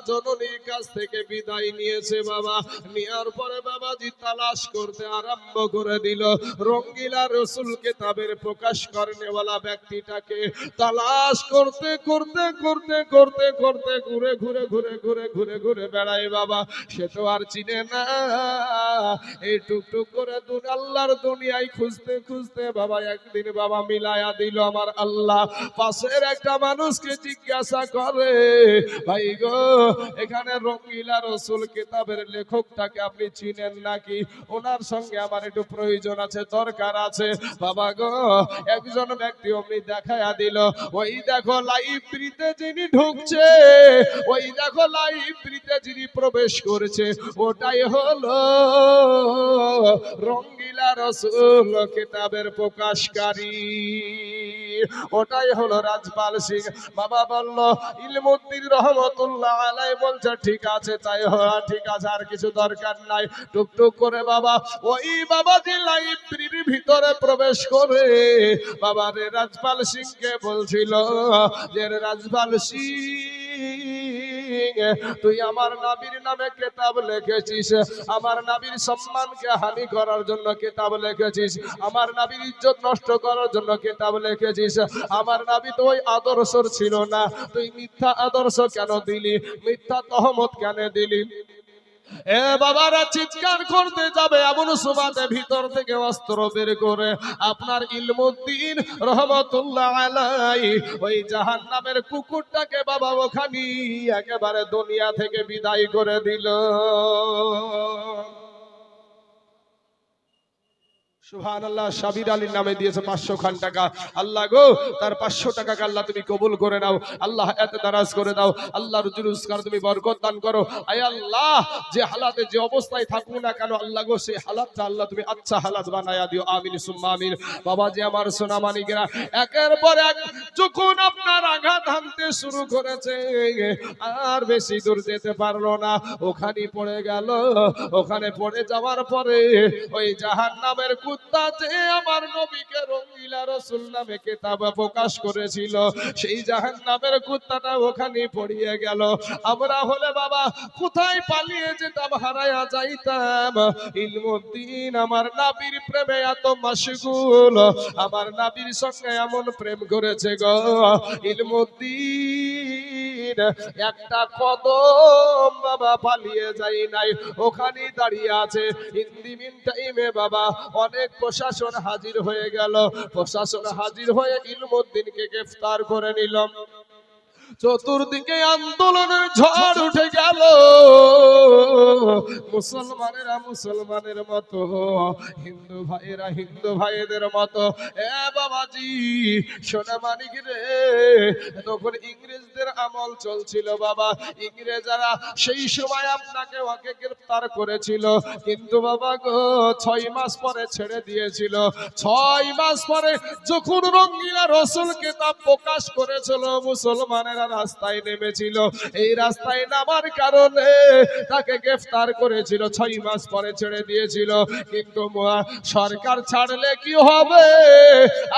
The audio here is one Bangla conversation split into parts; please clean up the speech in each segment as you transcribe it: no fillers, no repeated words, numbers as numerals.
জননীর কাছ থেকে বিদায় নিয়েছে বাবা। নেওয়ার পরে বাবাজি তালাশ করতে আরম্ভ করে দিল। রঙ্গিলা রসুল কিতাবের প্রকাশ করেনেওয়ালা ব্যক্তিটাকে তালাশ করতে করতে করতে করতে করতে ঘুরে ঘুরে ঘুরে ঘুরে ঘুরে ঘুরে বেড়ায় বাবা। সে তো আর চিনে না। এই টুকটুক করে আল্লাহর দুনিয়ায় খুঁজতে খুঁজতে বাবা একদিন বাবা মিলায়া দিল আমার আল্লাহ। পাশের একটা মানুষকে জিজ্ঞাসা করে, ভাই গো, এখানে রঙ্গিলা রসুল কিতাবের লেখকটাকে আপনি চিনেন নাকি? ওনার সঙ্গে আমার একটু প্রয়োজন আছে, দরকার আছে। বাবা গো, একজন ব্যক্তি অমনি দেখায়া দিল, ওই দেখো লাইব্রেরিতে যিনি ঢুকছে, ওই দেখো লাইব্রেরিতে যিনি প্রবেশ করেছে, ওটাই হলো রঙ্গিলা রসুল কিতাবের প্রকাশকারী, ওটাই হলো রাজপাল সিং। বাবা বলল, ইলমুদ্দিন রহমতুল্লাহ আলাইহি বলছে ঠিক আছে, তাই ঠিক আছে, আর কিছু দরকার নাই। টুকটুক করে বাবা ওই বাবাজি লাইব্রেরির ভিতরে প্রবেশ করে বাবা রে রাজপাল সিংকে বলছিল যে রাজপাল সিং, তুই আমার নবীর নামে কিতাব লিখেছিস, আমার নবীর সম্মানকে হানি করার জন্য কিতাব লিখেছিস, আমার নবীর ইজ্জত নষ্ট করার জন্য কিতাব লিখেছিস। আমার নবী তো ওই আদর্শর ছিল না, তুই মিথ্যা আদর্শ কেন দিলি, মিথ্যা তহমত কেন দিলি? এ বাবারা চিৎকার করতে যাবে এমন সুবাদে ভিতর থেকে অস্ত্র বের করে আপনার ইলমুদ্দিন রহমতুল্লাহ আলাইহি ওই জাহান্নামের কুকুরটাকে বাবা ওখানে একেবারে দুনিয়া থেকে বিদায় করে দিল। সুবহানাল্লাহ। সাবির আলীর নামে দিয়েছে 500 খান টাকা। আল্লাহ গো, তার 500 টাকাকে আল্লাহ তুমি কবুল করে নাও, আল্লাহ এত দারাজ করে দাও, আল্লাহ রুজুরুজগার তুমি বরকত দান করো। আয় আল্লাহ, যে হালাতে যে অবস্থায় থাকুক না কেন আল্লাহ গো, সেই হালাতটা আল্লাহ তুমি আচ্ছা হালাত বানায়া দিও, আমিন সুম্মা আমিন। বাবা যে আমার সোনা মানিকেরা, একের পর এক যখন আপনার আঘাত হানতে শুরু করেছে, আর বেশি দূর যেতে পারলো না, ওখানে পড়ে গেল। ওখানে পড়ে যাওয়ার পরে ওই জাহান্নামের কুত্তাতে আমার নবীকে রঙ্গিলা রসুল নামে কিতাব প্রকাশ করেছিল, সেই জাহান্নামের কুত্তাটা ওখানে পড়িয়ে গেল। আমরা হলে বাবা কোথায় পালিয়ে যেতাম, হারায়া যাইতাম। ইলমুদ্দিন আমার নবীর প্রেমে এত মাশগুল, আমার নবীর সঙ্গে এমন প্রেম করেছে গো ইলমুদ্দিন, একটা কদম বাবা পালিয়ে যাই নাই, ওখানে দাঁড়িয়ে আছে। হিন্দি মিন টাইমে বাবা অনেক প্রশাসন হাজির হয়ে গেল, প্রশাসন হাজির হয়ে ইলমুদ্দিনকে গ্রেফতার করে নিল। চতুর্দিকে আন্দোলনের ঝড় উঠে গেল। মুসলমানেরা মুসলমানের মতো, হিন্দু ভাইয়েরা হিন্দু ভাইদের মতো। এ বাবাজি সোনা মানিক রে, তখন ইংরেজদের আমল চলছিল বাবা। ইংরেজরা সেই সময় আপনাকে ওকে গ্রেফতার করেছিল, কিন্তু বাবা গো 6 মাস পরে ছেড়ে দিয়েছিল। 6 মাস পরে যখন রঙ্গিলা রসুল কিতাব প্রকাশ করেছিল, মুসলমানেরা রাস্তায় নেমেছিল। এই রাস্তায় নামার কারণে তাকে গ্রেফতার করেছিল, 6 মাস পরে ছেড়ে দিয়েছিল। কিন্তু সরকার ছাড়লে কি হবে,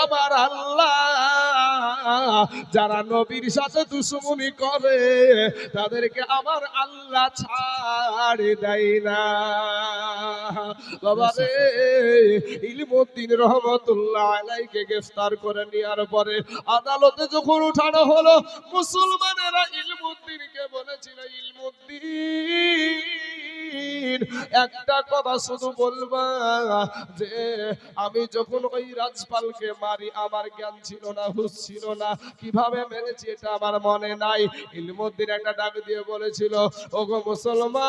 আমার আল্লাহ যারা নবীর সাথে দুশমনি করে তাদেরকে আমার আল্লাহ ছাড় দেয় না। বাবা রে, ইলমুদ্দিন রহমতুল্লাহ আলাইহিকে গ্রেফতার করে নেওয়ার পরে আদালতে যখন উঠানো হলো, মুসলমানেরা ইলমুদ্দিনকে বলেছিল, ইলমুদ্দিন একটা কথা শুধু বলবা, যে আমি যখন ওই রাজপালকে মারি আমার জ্ঞান ছিল না, হুঁশ ছিল না, কিভাবে মেরেছি এটা আমার মনে নাই। ইলমুদ্দিন একটা ডাক দিয়ে বলেছিল, ওগো মুসলমান,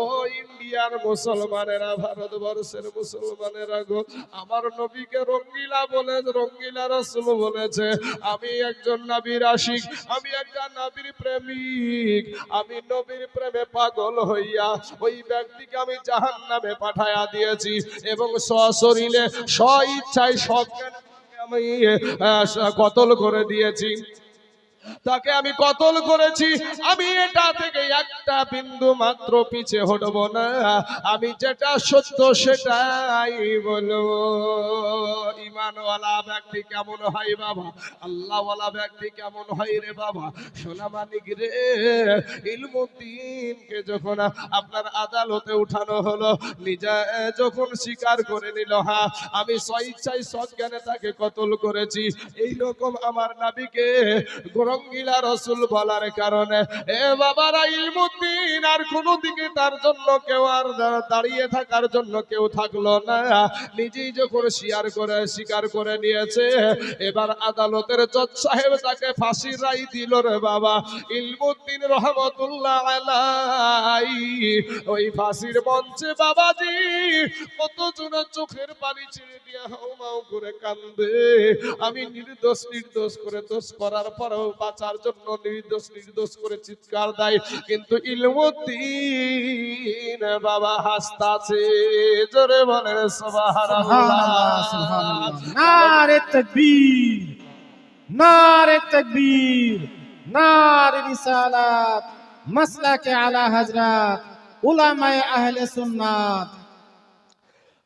ও ইন্ডিয়ার মুসলমানেরা, ভারতবর্ষের মুসলমানেরা গো, আমার নবীকে রঙ্গিলা বলে, রঙ্গিলা রসুল বলেছে, আমি একজন নবীর আশিক, আমি একটা নবীর প্রেমিক, আমি নবীর প্রেমে পাগল হইয়া ওই ব্যক্তিকে আমি জাহান্নামে পাঠায়া দিয়েছি, এবং সশরীরে স্ব ইচ্ছায় সজ্ঞানে আমি কতল করে দিয়েছি। তাকে আমি কতল করেছি, আমি এটা থেকে একটা বিন্দু মাত্র পিছে হটব না, আমি যেটা সত্য সেটাই বলবো। ঈমানওয়ালা ব্যক্তি কেমন হয় বাবা, আল্লাহওয়ালা ব্যক্তি কেমন হয় রে বাবা? সোনা মানিক রে, ইলমুদ্দিনকে যখন আপনার আদালতে উঠানো হলো, নিজে যখন স্বীকার করে নিল, হ্যাঁ আমি স্বইচ্ছায় সজ্ঞানে তাকে কতল করেছি, এইরকম আমার নবীকে গোরঙ্গিলা রসুল বলার কারণে এ বাবারা, ইলমুদ্দিন আর কোনো দিকে তার জন্য কেউ আর দাঁড়িয়ে থাকার জন্য কেউ থাকলো না, নিজেই যখন স্বীকার করে নিয়েছে, এবার আদালতের জজ সাহেব তাকে ফাঁসির রায় দিল রে বাবা। ইলমুদ্দিন রহমতুল্লাহ আলাইহি ওই ফাঁসির মঞ্চে বাবাজি কতজন চোখের পানি ছেড়ে দিয়ে হাউমাউ করে কান্দে। আমি নির্দোষ নির্দোষ করে দোষ করার পরেও বাঁচার জন্য নির্দোষ করে চিৎকার দেয়, কিন্তু ইলমুদ্দিন বাবা হাসতাছে। জোরে বলেন সুবহানাল্লাহ, সুবহানাল্লাহ। নারে তাকবীর, নারে তাকবীর, নারে রিসালাত, মাসলাকে আলা হযরত উলামায়ে আহলে সুন্নাত।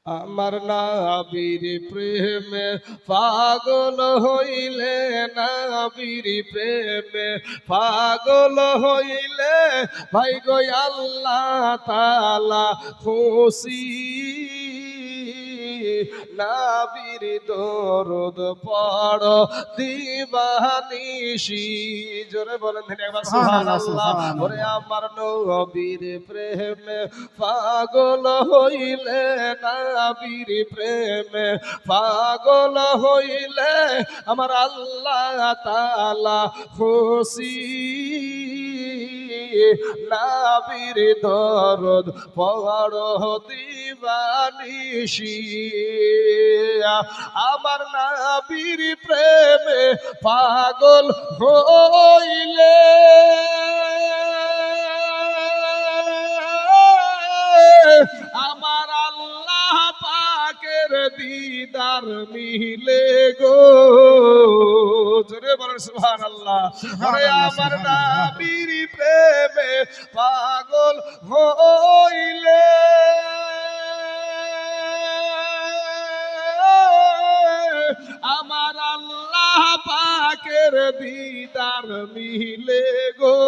আমার নবীর প্রেমে পাগল হইলে, নবীর প্রেমে পাগল হইলে, ভাই গো আল্লাহ তাআলা খুশি। নবীর দরুদ পড়ো দিবানিশি। জোরে বলেন একবার সুবহানাল্লাহ। ওরে আমার নবীর প্রেমে পাগল হইলে, নবীর প্রেমে পাগল হইলে, আমার আল্লাহ তাআলা খুশি। নবীর দরুদ পড়ো দিবানিশি। আমার নবীর প্রেমে পাগল হইলে, আমার আল্লাহ পাকের দিদার মিলে গো। জোরে বলেন সুবহানাল্লাহ। ওরে আমার নবীর প্রেমে পাগল হইলে, আমার আল্লাহ পাকের দিদার মিলে গো।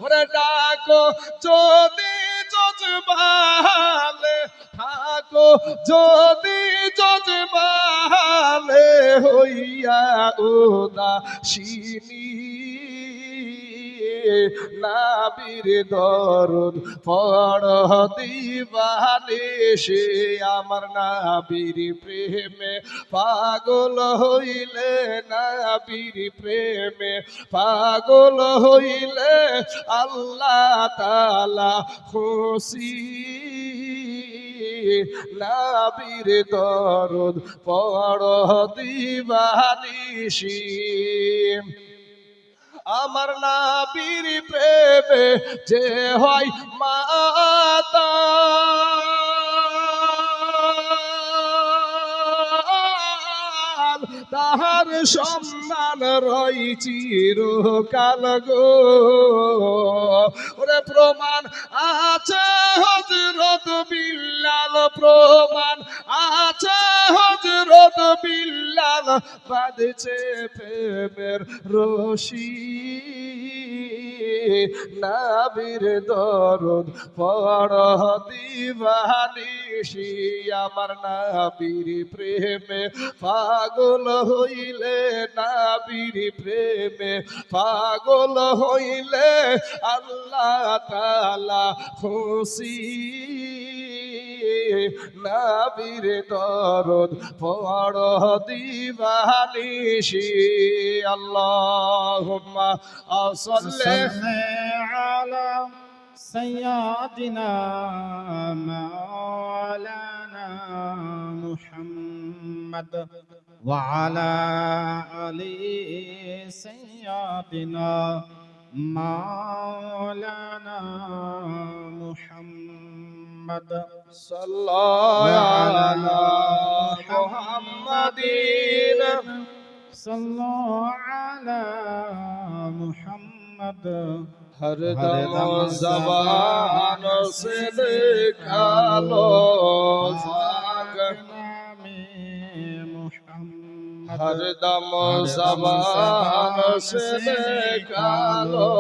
ওরে ডাকো যদি জজবালে থাকো, যদি জজবালে হইয়া উদাসীনী, নবীর দরুদ পড়ো দিবানিশি। আমার নবীর প্রেমে পাগল হইলে, নবীর প্রেমে পাগল হইলে, আল্লাহ তাআলা খুশি। নবীর দরুদ পড়ো দিবানিশি। আমার নবীর প্রেমে যে হয় মাতাল, তাহার সম্মান রই চিরকাল গো। ওরে প্রমাণ আছে হযরত বিল্লাল, প্রমাণ আছে হযরত বিল্লাল, বাঁধছে প্রেমের রশি। নবীর দরুদ পড়ো দিবানিশি। আমার নবীর প্রেমে পাগল হইলে, নবীর প্রেমে পাগল হইলে, আল্লাহ তাআলা খুশি। নবীর দরুদ পড়ো দিবানিশি। আল্লাহুম্মা সাল্লি আলা সাইয়্যিদিনা মাওলানা মুহাম্মদ ওয়া আলা আলি সাইয়্যিদিনা মাওলানা মুহাম্মদ সাল্লাল্লাহু আলা মুহাম্মাদিন صلوا على محمد हर हर दम दम जबान से निकालो पाक जाग नामे मुहम्मद हर दम हर दम जबान ज़बान से से निकालो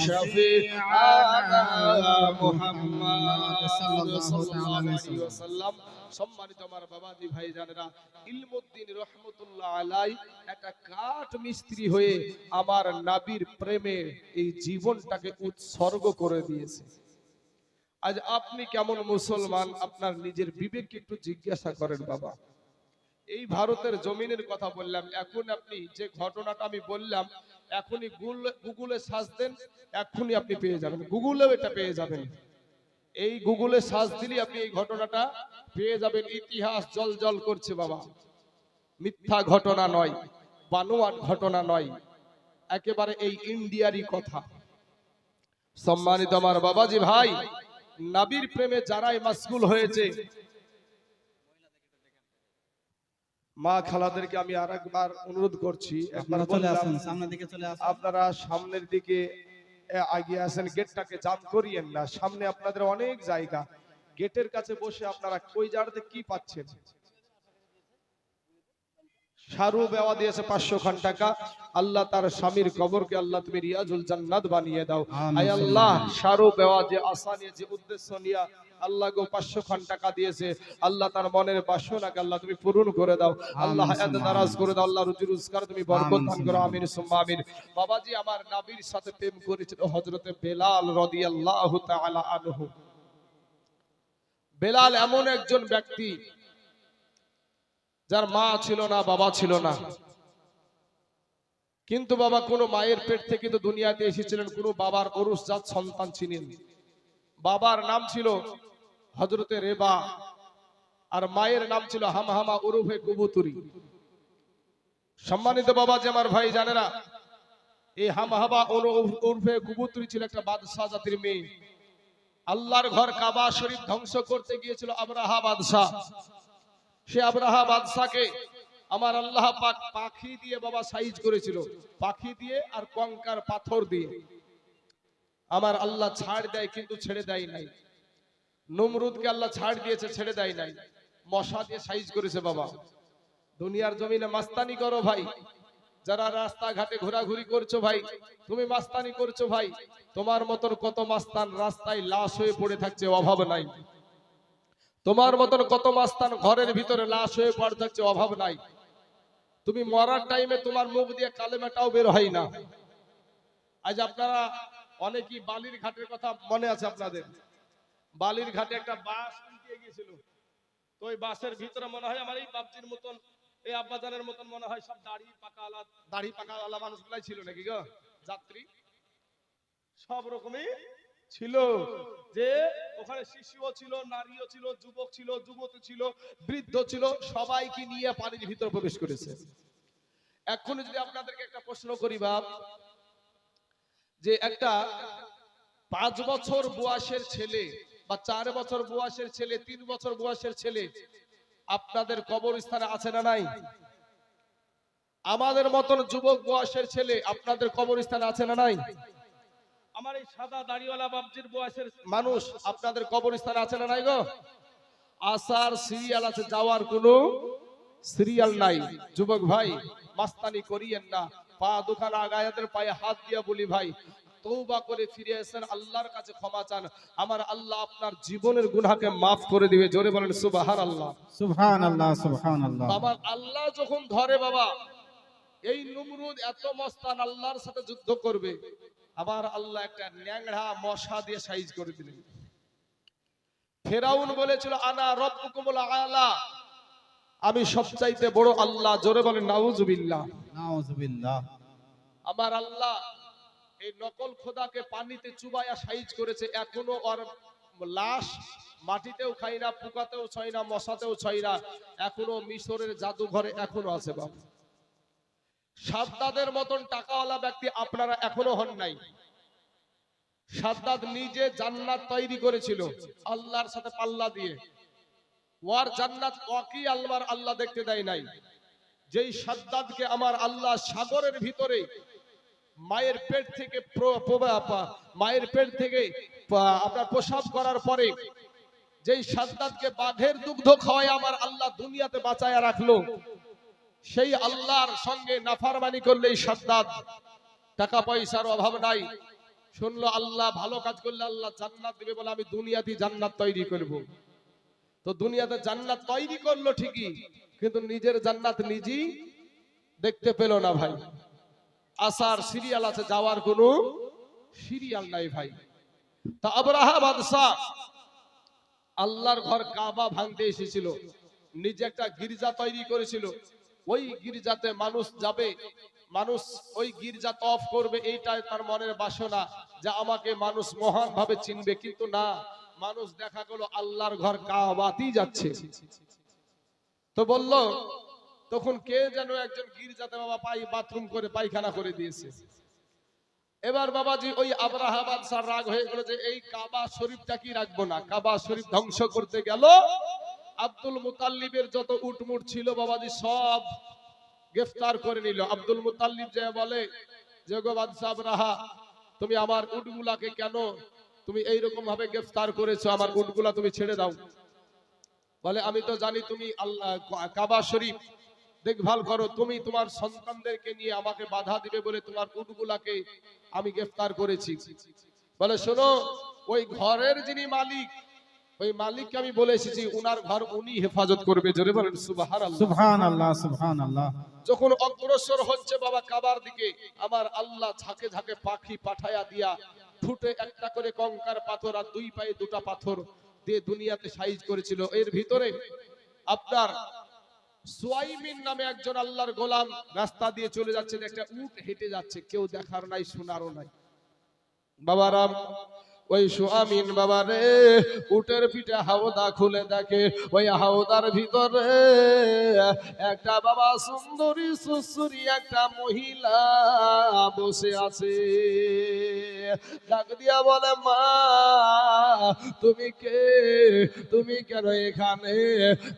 शफीआना मुहम्मद मुहम्मद सल्लल्लाहु ताला সাল্লাল্লাহু अलैहि আলাইহি ওয়াসাল্লাম। সম্মানিত আমার বাবাজি ভাইজানেরা, ইলমুদ্দিন রহমতুল্লাহ আলাই একটা কাঠ মিস্ত্রি হয়ে আমার নবীর প্রেমে এই জীবনটাকে উৎসর্গ করে দিয়েছে। আজ আপনি কেমন মুসলমান, আপনার নিজের বিবেককে একটু জিজ্ঞাসা করেন বাবা। এই ভারতের জমিনের কথা বললাম, এখন আপনি যে ঘটনাটা আমি বললাম, এখনই গুগলে সার্চ দেন, এখনই আপনি পেয়ে যাবেন, গুগলেও এটা পেয়ে যাবেন। এই গুগলে সার্চ দিলে আপনি এই ঘটনাটা পেয়ে যাবেন। ইতিহাস জল জল করছে বাবা, মিথ্যা ঘটনা নয়, বানোয়াট ঘটনা নয়, একেবারে এই ইন্ডিয়ারই কথা। সম্মানিত আমার বাবাজি ভাই, নবীর প্রেমে যারাই মাশগুল হয়েছে, মা খালাদেরকে আমি আরেকবার অনুরোধ করছি, একবার আপনারা চলে বললাম আসুন, সামনের দিকে চলে আসুন। আপনারা সামনের দিকে এগিয়ে আসেন, গেটটাকে জাম করিয়েন না, সামনে আপনাদের অনেক জায়গা, গেটের কাছে বসে আপনারা কই জায়গাতে কি পাচ্ছেন। শারু বেওয়া দিয়েছে 500 খান টাকা। আল্লাহ তার স্বামীর কবরকে আল্লাহ তুমি রিয়াজুল জান্নাত বানিয়ে দাও। আয় আল্লাহ, শারু বেওয়া যে আশা নিয়ে, যে উদ্দেশ্য নিয়ে আল্লাহ গো 500 খান টাকা দিয়েছে, আল্লাহ তার মনের বাসনাকে আল্লাহ তুমি পূরণ করে দাও। আল্লাহ হায়াত দারাজ করে দাও। আল্লাহ রুজি রোজগার তুমি বরকত দান করো। আমিন সুম্মা আমিন। বাবাজি আমার নবীর সাথে প্রেম করেছিল হযরতে বেলাল রাদিয়াল্লাহু তাআলা আনহু। বেলাল এমন একজন ব্যক্তি যার মা ছিল না, বাবা ছিল না, কিন্তু বাবা কোনো মায়ের পেট থেকে তো দুনিয়াতে এসেছিলেন, কোনো বাবার ওরসজাত সন্তান ছিলেন। বাবার নাম ছিল হযরতে রেবা, আর মায়ের নাম ছিল হামহামা উরুফে কবুতরি। সম্মানিত বাবা যে আমার ভাই জানেরা, এই হামহামা উরুফে কবুতরি ছিল একটা বাদশাহ জাতির মেয়ে। আল্লাহর ঘর কাবা শরীফ ধ্বংস করতে গিয়েছিল আবরাহা বাদশাহ। সে আবরাহা বাদশাকে আমার আল্লাহ পাক পাখি দিয়ে বাবা সাইজ করেছিল, পাখি দিয়ে আর কঙ্কার পাথর দিয়ে। আমার আল্লাহ ছাড় দেয় কিন্তু ছেড়ে দেয় নাই। নমরুদকে আল্লাহ ছাড় দিয়েছে, ছেড়ে দেয় নাই। মশা দিয়ে সাইজ করেছে বাবা। দুনিয়ার জমিনে মাস্তানি করো ভাই, যারা রাস্তাঘাটে ঘোরাঘুরি করছো ভাই, তুমি মাস্তানি করছো ভাই, তোমার মতন কত মাস্তান রাস্তায় লাশ হয়ে পড়ে থাকছে, অভাব নাই। তোমার মতন কত মাস্তান ঘরের ভিতরে লাশ হয়ে পড়ে থাকছে, অভাব নাই। তুমি মরার টাইমে তোমার মুখ দিয়ে কালেমাটাও বের হয় না। আজ আপনারা অনেকেই বালির ঘাটের কথা মনে আছে আপনাদের, বালির ঘাটে একটা বাস উল্টে গিয়েছিল, তো ওই বাসের ভিতরে মনে হয় আমার এই বাপজির মতন, এই আব্বাজানের মতন মনে হয় সব দাড়ি পাকা আলা মানুষগুলাই ছিল নাকি গো, যাত্রী সব রকমই ছিল। যে ওখানে শিশুও ছিল, নারীও ছিল, যুবক ছিল, যুবতী ছিল, বৃদ্ধ ছিল, সবাইকে নিয়ে পানির ভিতর প্রবেশ করেছে। এখন যদি আপনাদেরকে একটা প্রশ্ন করি বাপ, যে একটা 5 বছর বয়সের ছেলে বা 4 বছর বয়সের ছেলে, 3 বছর বয়সের ছেলে আপনাদের কবরস্থানে আছে না নাই? আমাদের মতন যুবক বয়সের ছেলে আপনাদের কবরস্থানে আছে না নাই? আমার এই সাদা দাড়িওয়ালা বাপজির বয়সের মানুষ আপনাদের কবরস্থানে আছে না নাই গো? আসার সিরিয়াল আছে, যাওয়ার কোনো সিরিয়াল নাই। যুবক ভাই, মাস্তানি করিয়েন না। পা দোকান আগায়াদের পায়ে হাত দিয়া বলি ভাই, তওবা করে ফিরে আসেন, আল্লাহর কাছে ক্ষমা চান। আমার আল্লাহ আপনার জীবনের গুনাহকে maaf করে দিবে। জোরে বলেন সুবহানাল্লাহ। সুবহানাল্লাহ, সুবহানাল্লাহ। বাবা আল্লাহ যখন ধরে বাবা, এই নমরুদ এত মস্তান আল্লাহর সাথে যুদ্ধ করবে, আবার আল্লাহ একটা ন্যাংড়া মশা দিয়ে সাইজ করে দিলেন। ফেরাউন বলেছিল আনা রব্বুকুমুল আলা, আমি সবচাইতে বড় আল্লাহ। জোরে বলেন নাউজুবিল্লাহ। নাউজুবিল্লাহ। আমার আল্লাহ এই নকল খোদাকে পানিতে চুবায়া সাইজ করেছে, এখনো ওর লাশ মাটিতেও খাই না, পোকাতেও ছয় না, মশাতেও ছয় না, এখনো মিশরের জাদুঘরে এখনো আছে বাবা। সাদ্দাদের মতন টাকাওয়ালা ব্যক্তি আপনারা এখনো হন নাই। সাদ্দাদ নিজে জান্নাত তৈরি করেছিল আল্লাহর সাথে পাল্লা দিয়ে, ওয়ার জান্নাত ওয়াকি আল্লাহর আল্লাহ দেখতে দেয় নাই। যেই সাদ্দাদকে আমার আল্লাহ সাগরের ভিতরে মায়ের পেট থেকে মায়ের পেট থেকে আপনার প্রসাব করার পরে যেই সাদ্দাদকে বাঘের দুগ্ধ খাওয়ায় আমার আল্লাহ দুনিয়াতে বাঁচায়া রাখলো, সেই আল্লাহর সঙ্গে নাফরমানি করলে এই সাদ্দাদ, টাকা পয়সার অভাব নাই, শুনলো আল্লাহ ভালো কাজ করলে আল্লাহ জান্নাত দিবে বলে আমি দুনিয়াতে জান্নাত তৈরি করব। তো দুনিয়াতে জান্নাত তৈরি করলো ঠিকই, কিন্তু নিজের জান্নাত নিজেই দেখতে পেল না ভাই। আসার সিরিয়াল আছে, যাওয়ার কোনো সিরিয়াল নাই ভাই। তা আবরাহা বাদশাহ আল্লাহর ঘর কাবা ভাঙতে এসেছিল, নিজে একটা গির্জা তৈরি করেছিল। ওই গির্জাতে মানুষ যাবে, মানুষ ওই গির্জা তওয়াফ করবে, এইটাই তার মনের বাসনা যে আমাকে মানুষ মহান ভাবে চিনবে। কিন্তু না, মানুষ দেখা গেল আল্লাহর ঘর কাবাতেই যাচ্ছে। তো বলল, তখন কে যেন একজন গির্জাতে বাবা বাথরুম করে পায়খানা করে দিয়েছে। এবার বাবাজি ওই আবরাহা বাদশার রাগ হয়ে গেল যে এই কাবা শরীফটা কি রাখবো না। কাবা শরীফ ধ্বংস করতে গেল, আব্দুল মুতাল্লিবের যত উটমুট ছিল বাবাজি সব গ্রেফতার করে নিল। আব্দুল মুতাল্লিব যে বলে যে গো বাদশা আবরাহা, তুমি আমার উটগুলাকে কেন তুমি এইরকম ভাবে গ্রেফতার করেছো, আমার উটগুলা তুমি ছেড়ে দাও। বলে আমি তো জানি তুমি আল্লাহ কাবা শরীফ দেখভাল করো, তুমি তোমার সন্তানদেরকে নিয়ে আমাকে বাধা দিবে বলে তোমার উটগুলাকে আমি গ্রেফতার করেছি। বলে শোনো, ওই ঘরের যিনি মালিক, ওই মালিককে আমি বলে এসেছি উনার ঘর উনি হেফাজত করবে। জোরে বলেন সুবহানাল্লাহ। সুবহানাল্লাহ, সুবহানাল্লাহ। যখন অগ্রসর হচ্ছে বাবা কাবার দিকে, আমার আল্লাহ ঝাঁকে ঝাঁকে পাখি পাঠায়া দিয়া ফুটে একটা করে কঙ্কার পাথর আর দুই পায়ে দুটা পাথর দিয়ে দুনিয়াতে সাইজ করেছিল। এর ভিতরে আপনার সুয়াইমিন নামে একজন আল্লাহর গোলাম রাস্তা দিয়ে চলে যাচ্ছে, একটা উট হেঁটে যাচ্ছে, কেউ দেখার নাই শোনারও নাই। বাবারাম ওই সুয়ামিন বাবা রে উটের পিঠে হাওদা খুলে দেখে, ওই হাওদার ভিতরে একটা বাবা সুন্দরী সুসুরি একটা মহিলা বসে আছে। ডাক দিয়া বলে, মা তুমি কে, তুমি কেন এখানে,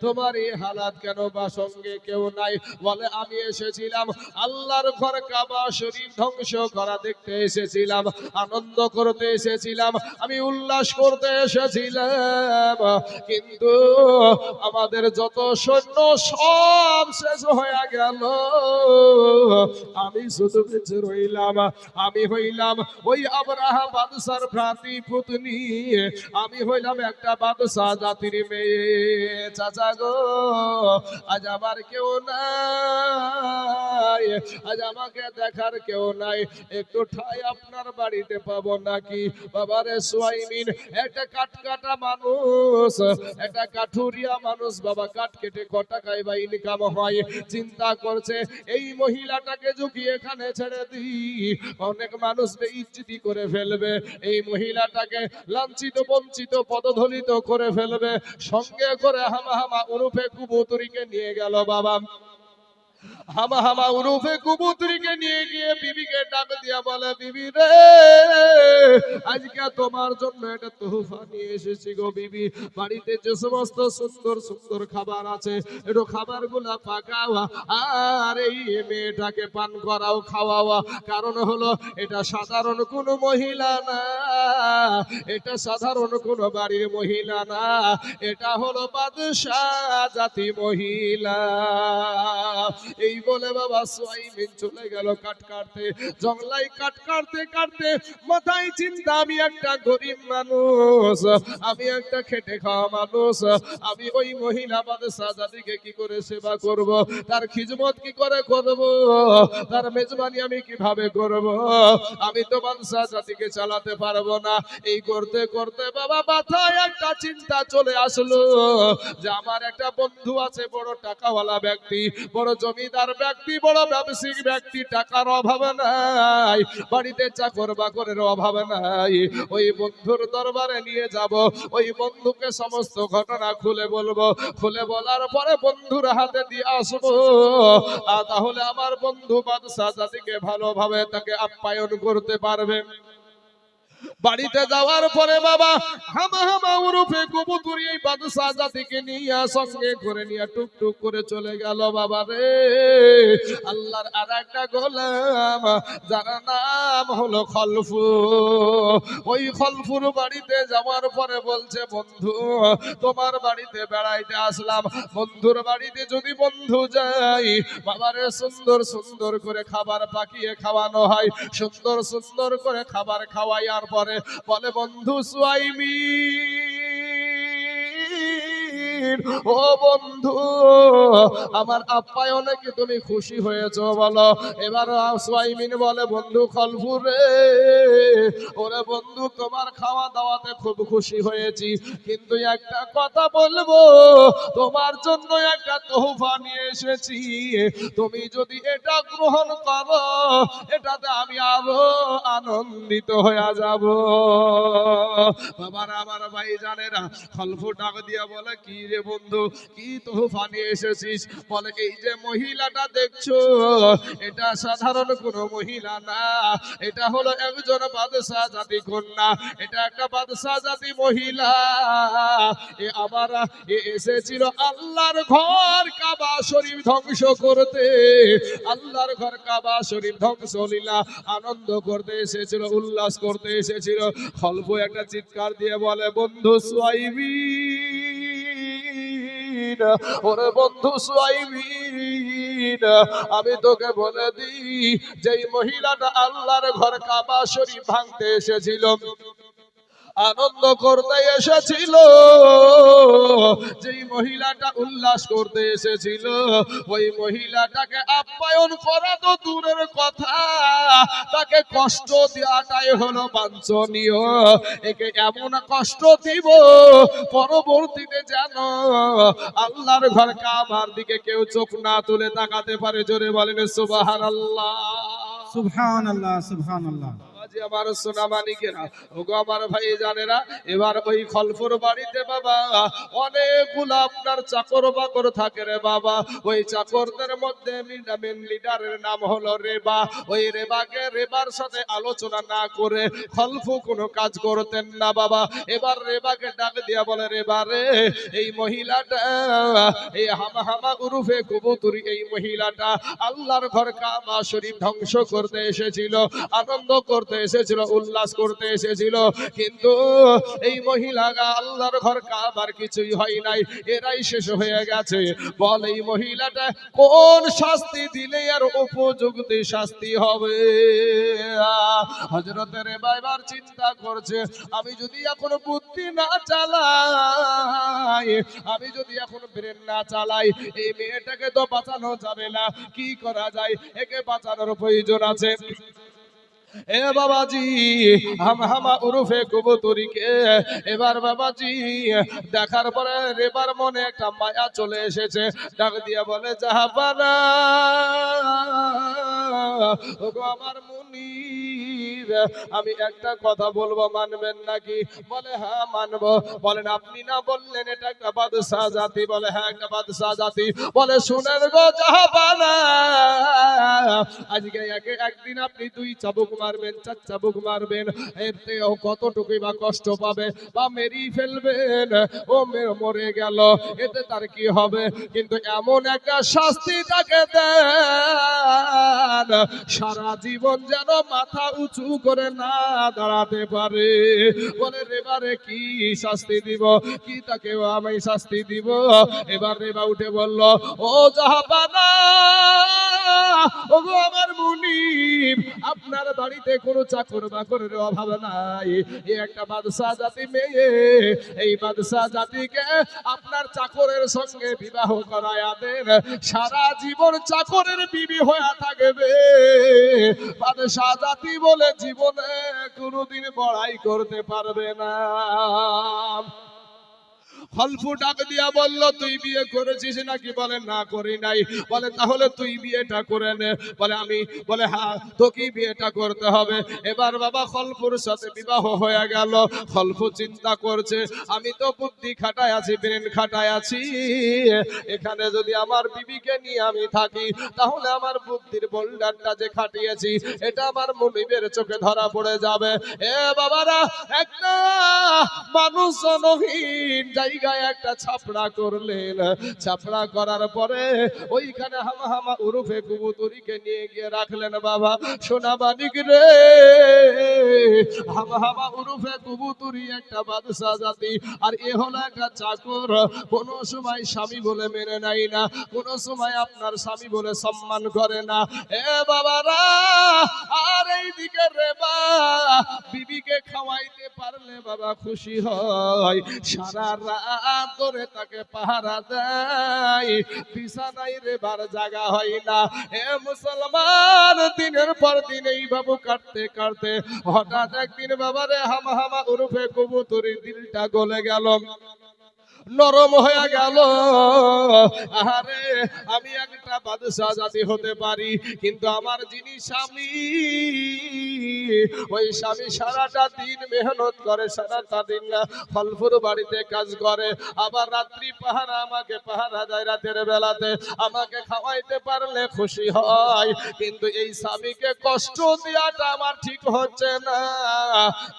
তোমার এই হালাত কেন, বা সঙ্গে কেউ নাই? বলে আমি এসেছিলাম আল্লাহর ঘর কাবা শরীফ ধ্বংস করা দেখতে এসেছিলাম, আনন্দ করতে এসেছিলাম, আমি উল্লাস করতে এসেছিলাম, কিন্তু আমাদের যত সৈন্য সব শেষ হয়ে গেল, আমি শুধু বেঁচে রইলাম। আমি হইলাম ওই আবরাহা বাদশার ভ্রাতৃ পুতনি, আমি হইলাম একটা বাদশা জাতির মেয়ে। চাচা গো, আজ আমার কেউ নাই, আজ আমাকে দেখার কেউ নাই, একটু ঠাই আপনার বাড়িতে পাবো নাকি? বাবারে সুয়াইমিন একটা কাঠকাটা মানুষ, একটা কাঠুরিয়া মানুষ বাবা, কাঠ কেটে ক টাকায় বা ইনকাম হয়, চিন্তা করছে এই মহিলাটাকে যদি এখানে ছেড়ে দিই অনেক মানুষ বেইজ্জতি করে ফেলবে, এই মহিলাটাকে লাঞ্ছিত বঞ্চিত পদদলিত করে ফেলবে। সঙ্গে করে হামা হামা উরুফে কুবুতরিকে নিয়ে গেল বাবা। হামা হামা উরুফে কুবুতরিকে নিয়ে গিয়ে বিবিকে ডাক দিয়া বলে, বিবি রে আজকে তোমার জন্য একটা তোহফা নিয়ে এসেছি গো বিবি। বাড়িতে যে সমস্ত সুন্দর সুন্দর খাবার আছে একটু খাবার গুলা পাকাওয়া আর এই মেয়েটাকে পান করাও খাওয়াওয়া। কারণ হলো এটা সাধারণ কোনো মহিলা না, এটা সাধারণ কোনো বাড়ির মহিলা না, এটা হলো বাদশাহ জাতি মহিলা। এই বলে বাবা সুয়াইমিন চলে গেল কাট কাটতে, জংলাই কাট কাটতে কাটতে মাথায় চিন্তা, আমি একটা গরিব মানুষ, আমি একটা খেটে খাওয়া মানুষ, আমি ওই মহিলা বাদশাহ জাতিকে কি করে সেবা করব, তার খিদমত কি করে করব, তার মেজবানি আমি কিভাবে করব, আমি তো বাদশাহ জাতিকে চালাতে পারবো না। এই করতে করতে বাবা মাথায় একটা চিন্তা চলে আসলো যে আমার একটা বন্ধু আছে, বড় টাকাওয়ালা ব্যক্তি, বড় জমিদার ব্যক্তি, বড় ব্যবসায়িক ব্যক্তি, টাকার অভাব নাই, বাড়িতে চাকর বাকরের অভাব নাই, ওই বন্ধুর দরবারে নিয়ে যাব, ওই বন্ধুকে সমস্ত ঘটনা খুলে বলবো, খুলে বলার পরে বন্ধুর হাতে দিয়ে আসবো, আর তাহলে আমার বন্ধু বাদশাহ জাতিকে ভালোভাবে তাকে আপ্যায়ন করতে পারবে। বাড়িতে যাওয়ার পরে বাবা হামা হামা উরুফে কবুতরি এই বাদশা জাতিকে নিয়ে সঙ্গে করে নিয়ে টুকটুক করে চলে গেল বাবা রে। আল্লাহর আর একটা গোলাম যার নাম হলো খলফু। ওই খলফুর বাড়িতে যাওয়ার পরে বলছে, বন্ধু তোমার বাড়িতে বেড়াইতে আসলাম, বন্ধুর বাড়িতে যদি বন্ধু যাই বাবারে সুন্দর সুন্দর করে খাবার পাকিয়ে খাওয়ানো হয়, সুন্দর সুন্দর করে খাবার খাওয়াইয়ার পরে বলে, বন্ধু সুয়াইমি ও বন্ধু আমার আপ্যায়নে কি তুমি খুশি হয়েছো বলো। এবার সুয়াইমিন বলে, বন্ধু খলফু রে, ওরে বন্ধু তোমার খাওয়া দাওয়াতে খুব খুশি হয়েছি, কিন্তু একটা কথা বলবো, তোমার জন্য একটা তোহফা নিয়ে এসেছি, তুমি যদি এটা গ্রহণ করো এটাতে আমি আরো আনন্দিত হয়ে যাব। বাবারা আমার ভাই জানেরা, খলফু ডাক দিয়া বলে, কি রে বন্ধু কি তোহফা নিয়ে এসেছিস? বলে, এই যে মহিলাটা দেখছো এটা সাধারণ কোনো মহিলা না, এটা হলো একজন বাদশা জাতি কন্যা, এটা একটা বাদশা জাতি মহিলা। এ আবার এসেছিল আল্লাহর ঘর কাবা শরীফ ধ্বংস করতে, আল্লাহর ঘর কাবা শরীফ ধ্বংস লীলা আনন্দ করতে এসেছিল, উল্লাস করতে এসেছিল। খলফু একটা চিৎকার দিয়ে বলে, বন্ধু সুয়াইবিন, ওরে বন্ধু সুয়াইবিন, আমি তোকে বলে দিই যেই মহিলাটা আল্লাহর ঘর কাবা শরীফ ভাঙতে এসেছিল, আনন্দ করতে এসেছিল, যেই মহিলাটা উল্লাস করতে এসেছিল, ওই মহিলাটাকে আপ্যায়ন করা তো দূরের কথা, তাকে কষ্ট দেওয়াটাই হলো বাঞ্ছনীয়। একে এমন কষ্ট দিব পরবর্তীতে যেন আল্লাহর ঘর কাবার দিকে কেউ চোখ না তুলে তাকাতে পারে। জোরে বলেন সুবহানাল্লাহ। সুবহানাল্লাহ, সুবহানাল্লাহ। আমার সোনা মানিকেরা, ওগো আমার ভাই জানেরা, এবার ওই খলফুর বাড়িতে বাবা অনেকগুলো আপনার চাকর বাকর থাকে রে বাবা। ওই চাকরদের মধ্যে মেন লিডারের নাম হলো রেবা। ওই রেবার সাথে আলোচনা না করে খলফু কোনো কাজ করতেন না বাবা। এবার রেবাকে ডাক দিয়া বলে, রেবা রে, এই মহিলাটা এই হামা হামা উরুফে কবুতরি, এই মহিলাটা আল্লাহর ঘর কাবা শরীফ ধ্বংস করতে এসেছিল, আনন্দ করতে এসেছিল, উল্লাস করতে এসেছিল, কিন্তু এই মহিলা আল্লাহর ঘর কাবার কিছুই হয় নাই, এরাই শেষ হয়ে গেছে। বল এই মহিলাটা কোন শাস্তি দিলে আর উপযুক্ত শাস্তি হবে? হযরতের এবার চিন্তা করছে, আমি যদি এখন বুদ্ধি না চালাই, আমি যদি এখন ব্রেন না চালাই, এই মেয়েটাকে তো বাঁচানো যাবে না, কি করা যায়? একে বাঁচানোর প্রয়োজন আছে। এ বাবাজি হামা উরুফে কবুতরিকে এবার বাবাজি দেখার পরে রেবার মনে একটা মায়া চলে এসেছে, ডাক দিয়ে বলে, জাহাবানা ওগো আমার মুনির, আমি একটা কথা বলবো, মানবেন নাকি? বলে, হ্যাঁ মানবো। বলেন, আপনি না বললেন এটা একটা বাদশা জাতি? বলে, হ্যাঁ একটা বাদশা জাতি। বলে, শুনেন গো জাহাবানা, আজকে একদিন আপনি 2 চাবুক মারবেন, 4 চাবুক মারবেন, এতেও কতটুকুই বা কষ্ট পাবে, বা মেরেই ফেলবেন, ও মরে গেল, এতে তার কি হবে? কিন্তু এমন একটা শাস্তি তাকে দেন, সারা জীবন যেন মাথা উঁচু করে না দাঁড়াতে পারে। বলে, রেবারে কি শাস্তি দিব? কি তাকে আমি শাস্তি দিব? এবার রেবা উঠে বলল, ও জাহাবানা, ওগো আমার মুনিব, আপনার বাড়িতে কোনো চাকর বাকরের অভাব নাই, এই একটা বাদশা জাতি মেয়ে, এই বাদশা জাতিকে আপনার চাকরের সঙ্গে বিবাহ করায়া দেন, সারা জীবন চাকরের বিবি হয়ে থাকবে, বাদশা জাতি বলে জীবনে কোনোদিন বড়াই করতে পারবে না। খলফু ডাক দিয়া বলল, তুই বিয়ে করেছিস নাকি? বলে না করি নাই। বলে তাহলে তুই বিয়েটা করে নে। বলে আমি, বলে হ্যাঁ তোকে বিয়েটা করতে হবে। এবার বাবা খলফুর সাথে বিবাহ হয়ে গেল। খলফু চিন্তা করছে, আমি তো বুদ্ধি খাটায় আছি, ব্রেন খাটায় আছি, এখানে যদি আমার বিবিকে নিয়ে আমি থাকি তাহলে আমার বুদ্ধির বোল্ডারটা যে খাটিয়েছি এটা আমার মুনিবের চোখে ধরা পড়ে যাবে। এ বাবারা, একটা মানুষ জনহীন জায়গায় একটা ছাপড়া করলেন। ছাপড়া করার পরে ওইখানে হামা হামা উরুফে কবুতরিকে নিয়ে গিয়ে রাখলেন। বাবা সোনা মানিক রে, হামা হামা উরুফে কবুতরি একটা বাদশা জাতি, আর এ হলো একটা চাকর। কোনো সময় স্বামী বলে মেনে নাই না, কোনো সময় আপনার স্বামী বলে সম্মান করে না। এ বাবারা, আর এই দিকে রে বা বিবিকে খাওয়াইতে পারলে বাবা খুশি হয়, সারা রাত ধরে তাকে পাহারা দেয়, বিছানায় রে বার জায়গা হয় না। এ মুসলমান, দিনের পর দিন এই বাবু কাটতে কাটতে হঠাৎ একদিন বাবারে হামা হামা উরুফে কবুতরের দিলটা গলে গেল, নরম হয়ে গেল। আরে আমি একটা বাদশা জাতি হতে পারি, কিন্তু আমার যিনি স্বামী, ওই স্বামী সারাটা দিন মেহনত করে, সারাটা দিন খলফুর বাড়িতে কাজ করে, আবার রাত্রি পাহারা আমাকে পাহারা দেয়, রাতের বেলাতে আমাকে খাওয়াইতে পারলে খুশি হয়, কিন্তু এই স্বামীকে কষ্ট দেওয়াটা আমার ঠিক হচ্ছে না।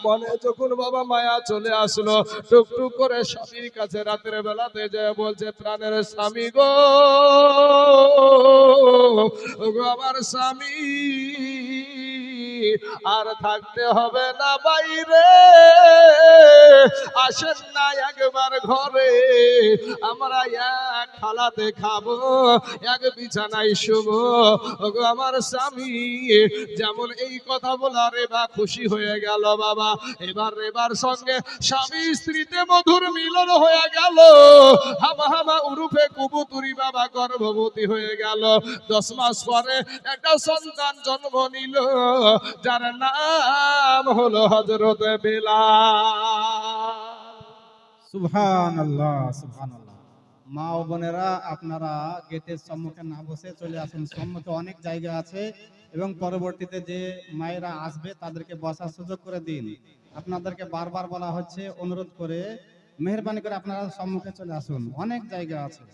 মনে যখন বাবা মায়া চলে আসলো, টুকটুক করে স্বামীর কাছে রাতের বেলাতে যে বলছে, প্রাণের স্বামী গো, ওগো আমার স্বামী, আর থাকতে হবে না বাইরে, আসেন না একবার ঘরে, আমরা এক খালাতে খাবো, এক বিছানায় শুবো। ওগো আমার স্বামী, যেমন এই কথা বলা রেবা খুশি হয়ে গেল বাবা। এবার রেবার সঙ্গে স্বামী স্ত্রীতে মধুর মিলন হয়ে গেল। হামা হামা উরুফে কবুতরি বাবা গর্ভবতী হয়ে গেল। 10 মাস পরে একটা সন্তান জন্ম নিল, যার নাম হলো হযরত বেলাল। সুবহানাল্লাহ, সুবহানাল্লাহ। মা ও বোনেরা, আপনারা গেটের সম্মুখে না বসে চলে আসুন, সম্মুখে অনেক জায়গা আছে এবং পরবর্তীতে যে মায়েরা আসবে তাদেরকে বসার সুযোগ করে দিন। আপনাদেরকে বারবার বলা হচ্ছে, অনুরোধ করে মেহেরবানি করে আপনারা সম্মুখে চলে আসুন, অনেক জায়গা আছে।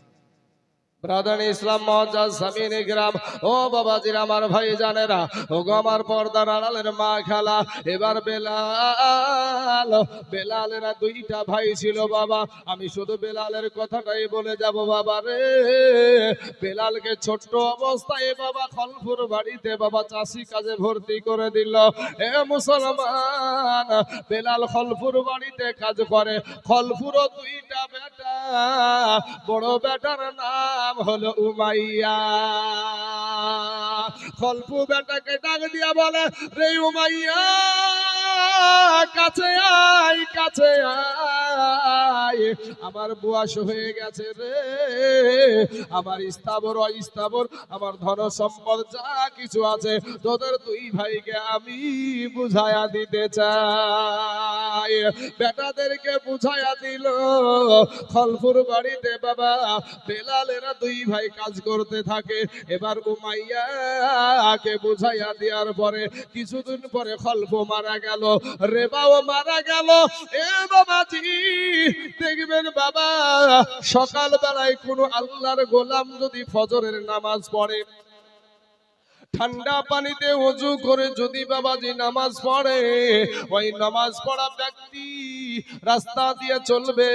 ব্রাদার ইসলাম মহাজাজ সামিন গ্রাম, ও বাবাজির আমার ভাই জানেরা, ও গো আমার পর্দার আড়ালের মা খালা। এবার বেলাল, বেলালেরা দুইটা ভাই ছিল বাবা, আমি শুধু বেলালের কথাটাই বলে যাব বাবা রে। বেলালকে ছোট্ট অবস্থায় বাবা খলফুর বাড়িতে বাবা চাষি কাজে ভর্তি করে দিল। এ মুসলমান, বেলাল খলফুর বাড়িতে কাজ করে। খলফুরও দুইটা বেটা, বড় বেটার নাম হলো উমাইয়া। খলফু বেটাকে ডাক দিয়া বলে, রে উমাইয়া, কাছে আয়, কাছে আয়, আমার বয়স হয়ে গেছে রে, আমার স্থাবর অস্থাবর, আমার ধন সম্পদ যা কিছু আছে তোদের দুই ভাইকে আমি বুঝায়া দিতে চাই। বেটাদেরকে বুঝায়া দিল। খলফুর বাড়িতে বাবা বেলালেরা দুই ভাই কাজ করতে থাকে। এবার উমাইয়াকে বুঝাইয়া দেওয়ার পরে কিছুদিন পরে খলফু মারা গেল, রেবাও মারা গেল। এ বাবাজি, দেখবেন বাবা, সকাল বেলায় কোনো আল্লাহর গোলাম যদি ফজরের নামাজ পড়ে, ঠান্ডা পানিতে ওযু করে যদি বাবাজি নামাজ পড়ে, ওই নামাজ পড়া ব্যক্তি রাস্তা দিয়ে চলবে,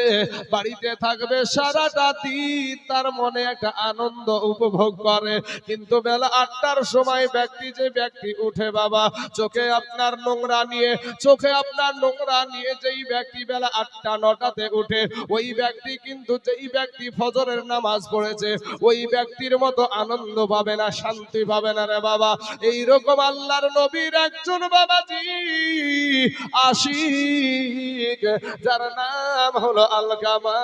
বাড়িতে থাকবে সারাটা দিন, তার মনে একটা আনন্দ উপভোগ করে। কিন্তু বেলা 8টার সময় ব্যক্তি, যে ব্যক্তি উঠে বাবা চোখে আপনার নোংরা নিয়ে, চোখে আপনার নোংরা নিয়ে যেই ব্যক্তি বেলা 8টা 9টাতে উঠে, ওই ব্যক্তি কিন্তু যেই ব্যক্তি ফজরের নামাজ পড়েছে ওই ব্যক্তির মতো আনন্দ পাবে না, শান্তি পাবে না রে বাবা। এইরকম আল্লাহর নবীর একজন বাবাজি আশিক যার নাম হলো আলকামা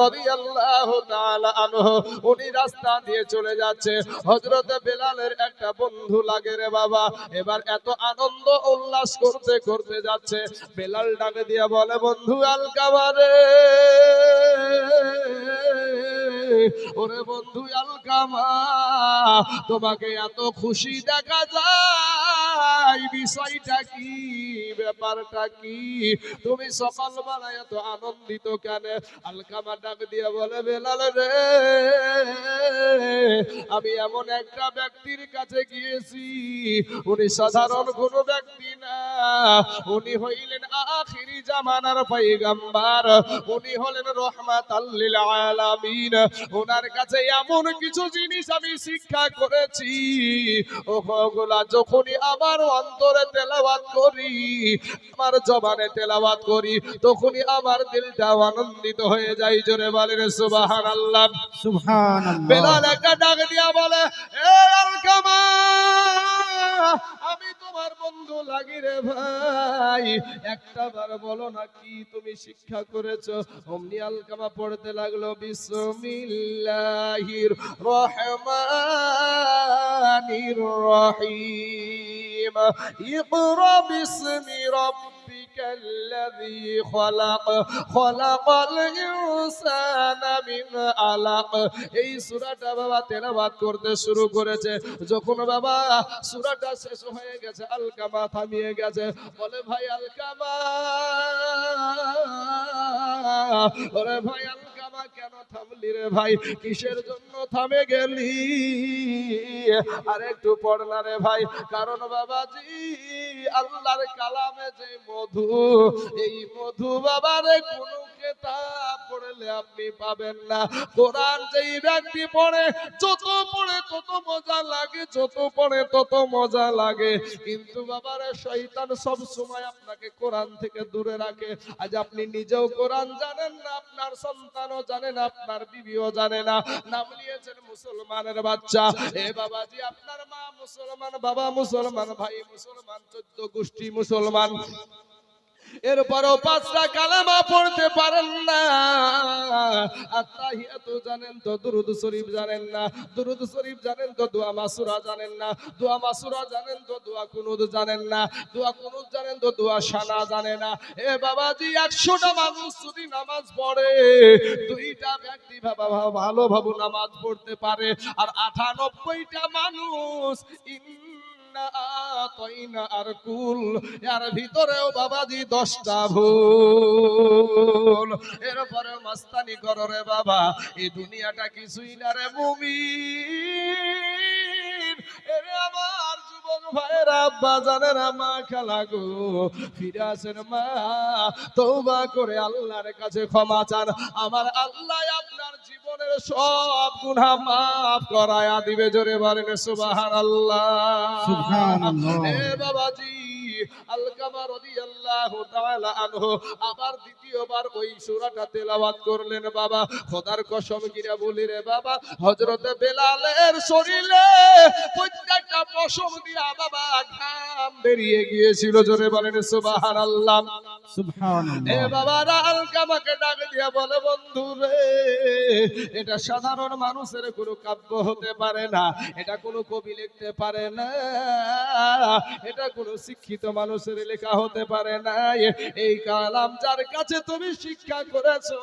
রাদিয়াল্লাহু তাআলা আনহু। উনি রাস্তা দিয়ে চলে যাচ্ছে, হযরত বেলালের একটা বন্ধু লাগে রে বাবা। এবার এত আনন্দ উল্লাস করতে করতে যাচ্ছে, বেলাল ডাকে দিয়ে বলে, বন্ধু আলকামা রে, ওরে বন্ধু আলকামা, তোমাকে এত খুশি দেখা যায়, বিষয়টা কি, ব্যাপারটা কি, তুমি সকালবেলা এত আনন্দিত কেন? আলকামা ডাক দিয়ে বলে, বেলাল রে, আমি এমন একটা ব্যক্তির কাছে গিয়েছি, উনি সাধারণ কোনো ব্যক্তি না, উনি হইলেন আখিরি জামানার পয়গম্বর, উনি হলেন রহমাতাল লিল আলামিন। ওনার কাছে এমন কিছু জিনিস আমি শিক্ষা করেছি, ওগুলা যখনই আমার অন্তরে তেলাওয়াত করি, আমার জবানে তেলাওয়াত করি, তখনই আমার দিলটা আনন্দিত হয়ে যায়। জোরে বলেন সুবহানাল্লাহ। সুবহানাল্লাহ। বেলাল একটা ডাক দিয়া বলে, এ আলকামা, আমি তোমার বন্ধু লাগি রে ভাই, একটা বার বলো না কি তুমি শিক্ষা করেছো? অমনি আলকামা পড়তে লাগলো, বিসমিল্লাহির রহমানির রহিম, ইকরা বিসমি রাব্বিকাল্লাযী খলাক, খলাকাল ইনসানা মিন আলাক। এই সূরাটা বাবা তেলাওয়াত করতে শুরু করেছে, যখন বাবা সূরাটা শেষ হয়ে গেছে, আলকামা থামিয়ে গেছে। বলে, ভাই আলকামা, ওরে ভাই আলকামা, কেন থামলি রে ভাই? কিসের জন্য থামে গেলি? আর একটু পড় না রে ভাই। কারণ বাবাজি, আল্লাহর কালামে যে মধু, এই মধু বাবারে কোনো কিতাব পড়লে আপনি পাবেন না। কোরআন যেই ব্যক্তি পড়ে, যত পড়ে তত মজা লাগে, যত পড়ে তত মজা লাগে। কিন্তু বাবারে শয়তান সব সময় আপনাকে কোরআন থেকে দূরে রাখে। আজ আপনি নিজেও কোরআন জানেন না, আপনার সন্তানও জানে না, আপনার বিবিও জানে না, নাম নিয়েছেন মুসলমানের বাচ্চা। এ বাবাজি, আপনার মা মুসলমান, বাবা মুসলমান, ভাই মুসলমান, 14 গোষ্ঠী মুসলমান, এরপরও 5টা কালেমা পড়তে পারেন না। আত্তাহিয়াতু জানেন তো, দুরূদ শরীফ জানেন না, দুরূদ শরীফ জানেন তো, দোয়া মাসুরা জানেন না, দোয়া মাসুরা জানেন তো, দোয়া কুনুত জানেন না, দোয়া কুনুত জানেন তো, দোয়া শানা জানে না। এ বাবাজি, 100টা মানুষ যদি নামাজ পড়ে, 2টা ব্যক্তি ভালোভাবে নামাজ পড়তে পারে, আর 98টা মানুষ আর কুল, এর ভিতরেও বাবাজি 10টা ভুল। এরপরে মাস্তানি করো রে বাবা, এই দুনিয়াটা কিছুই না রে মুমিন। এরে আমার যুবক ভাইরা, আব্বা জানেরা, মা খালা গো, ফিরে আসেন মা, তওবা করে আল্লাহর কাছে ক্ষমা চান। আমার আল্লাহ আপনার জীবনের সব গুনাহ মাফ করায়া দিবে। জোরে বলেন সুবহানাল্লাহ। সুবহানাল্লাহ। এ বাবাজি, আলকামা রাদিয়াল্লাহু তাআলা আনহু আবার দ্বিতীয়বার ওই সূরাটা তেলাওয়াত করলেন। বাবা খোদার কসম কিরা বলি রে বাবা, হযরত বেলালের শরীরে প্রত্যেকটা পশম দিয়া বাবা ঘাম বেরিয়ে গিয়েছিল। জোরে বলেন সুবহানাল্লাহ। সুবহানাল্লাহ। এ বাবারা আলকামাকে ডাক দিয়া বলে, বন্ধু রে, এটা সাধারণ মানুষের কোনো কাব্য হতে পারে না, এটা কোনো কবি লিখতে পারে না, এটা কোনো শিক্ষিত মানুষের লেখা হতে পারে না। এই কালাম যার কাছে তুমি শিক্ষা করেছো,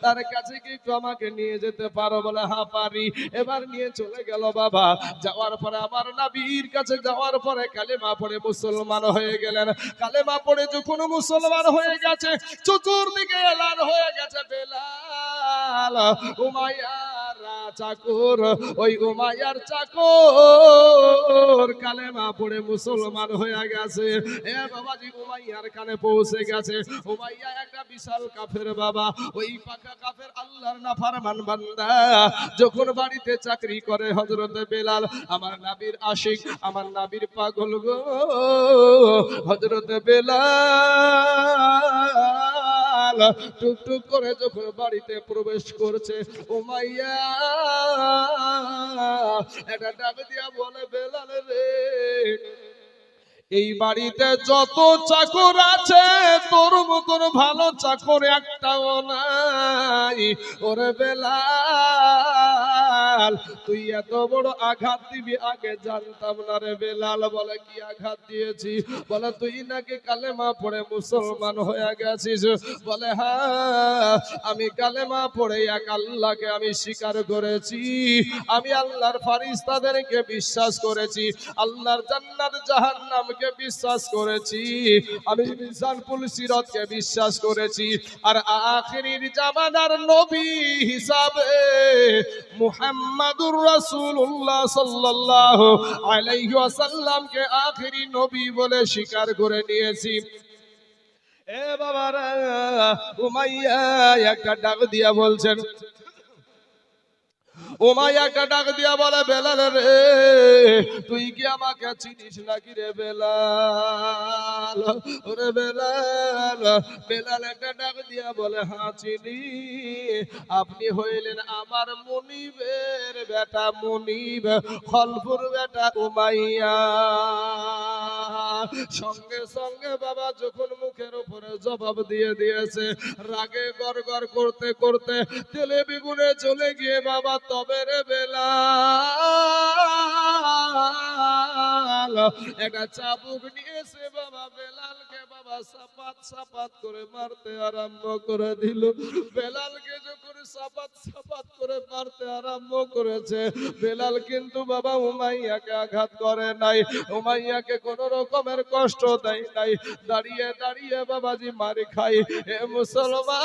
তার কাছে কি আমাকে নিয়ে যেতে পারো? বলে, হ্যাঁ পারি। এবার নিয়ে চলে গেল বাবা। যাওয়ার পরে আমার নবীর কাছে যাওয়ার পরে কালেমা পড়ে মুসলমান হয়ে গেলেন। কালেমা পড়ে যখন মুসলমান হয়ে গেছে, চতুর্দিকে এলান হয়ে গেছে, বেলাল উমাইয়ার চাকর, ওই উমাইয়ার চাকর কালেমা পড়ে মুসলমান হয়ে গেছে। এ বাবাজি, উমাইয়ার কানে পৌঁছে গেছে। উমাইয়া একটা বিশাল কাফের বাবা, ওই পাকা কাফের আল্লাহর নাফরমান বান্দা। যখন বাড়িতে চাকরি করে হযরত বেলাল, আমার নবীর আশিক, আমার নবীর পাগল গো, হযরত বেলাল টুকটুক করে যখন বাড়িতে প্রবেশ করছে, উমাইয়া এটা ডাক দিয়া বলে, বেলাল রে, এই বাড়িতে যত চাকর আছে তোর মতন ভালো চাকর একটাও নাই। ওরে বেলাল তুই এত বড় আঘাত দিবি আগে জানতাম না রে বেলাল। বলে কি আঘাত দিয়েছি? বলে তুই নাকি কালেমা পড়ে মুসলমান হয়ে গেছিস। বলে হ্যাঁ, আমি কালেমা পড়ে এক আল্লাহকে আমি স্বীকার করেছি, আমি আল্লাহর ফারিস্তাদেরকে বিশ্বাস করেছি, আল্লাহর জান্নাত জাহান্নামকে বিশ্বাস করেছি, আমি মিজানুল সিরাতকে বিশ্বাস করেছি, আর আখিরির জামানার নবী হিসাবে মুহাম্মাদুর রাসূলুল্লাহ সাল্লাল্লাহু আলাইহি ওয়াসাল্লামকে আখিরি নবী বলে স্বীকার করে নিয়েছি। এ বাবারা, উমাইয়া একটা ডাক দিয়া বলছেন, উমাইয়া একটা ডাক দিয়া বলে বেলাল রে তুই কি আমাকে চিনিস নাকি রে বেলাল? ওরে বেলাল, বেলাল একটা ডাক দিয়া বলে হ্যাঁ চিনি, আপনি হইলেন আমার মুনিবের বেটা মুনিব, খলফুর বেটা উমাইয়া। সঙ্গে সঙ্গে বাবা যখন মুখের উপরে জবাব দিয়ে দিয়েছে, রাগে গড়গড় করতে করতে তেলে বেগুনে চলে গিয়ে বাবা তবে রে বেলাল একটা চাবুক নিয়েছে বাবা, বেলালকে বাবা সাপাত সাপাত করে মারতে আরম্ভ করে দিল। বেলালকে যখন সাপাত সাপাত করে মারতে আরম্ভ করেছে, বেলাল কিন্তু বাবা উমাইয়াকে আঘাত করে নাই, উমাইয়াকে কোন রকমের কষ্ট দেয় নাই, দাঁড়িয়ে দাঁড়িয়ে বাবাজি মারি খাই। এ মুসলমান,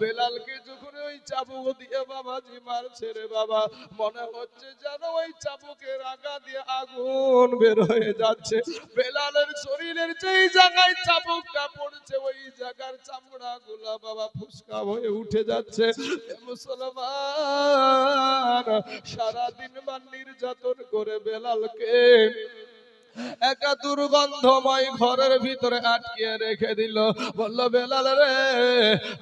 বেলালকে যখন ওই চাবুক দিয়ে বাবাজি মারছে রে বাবা, মনে হচ্ছে যেন ওই চাবুকের আগা দিয়ে আগুন বের হয়ে যাচ্ছে। বেলালের শরীরের যেই জায়গায় চাবুকটা পড়ছে ওই জায়গার চামড়া গুলা বাবা ফুসকা হয়ে উঠে যাচ্ছে। মুসলমান সারাদিন মান নির্যাতন করে বেলালকে একা দুর্গন্ধময় ঘরের ভিতরে আটকিয়ে রেখে দিল। বলল বেলাল রে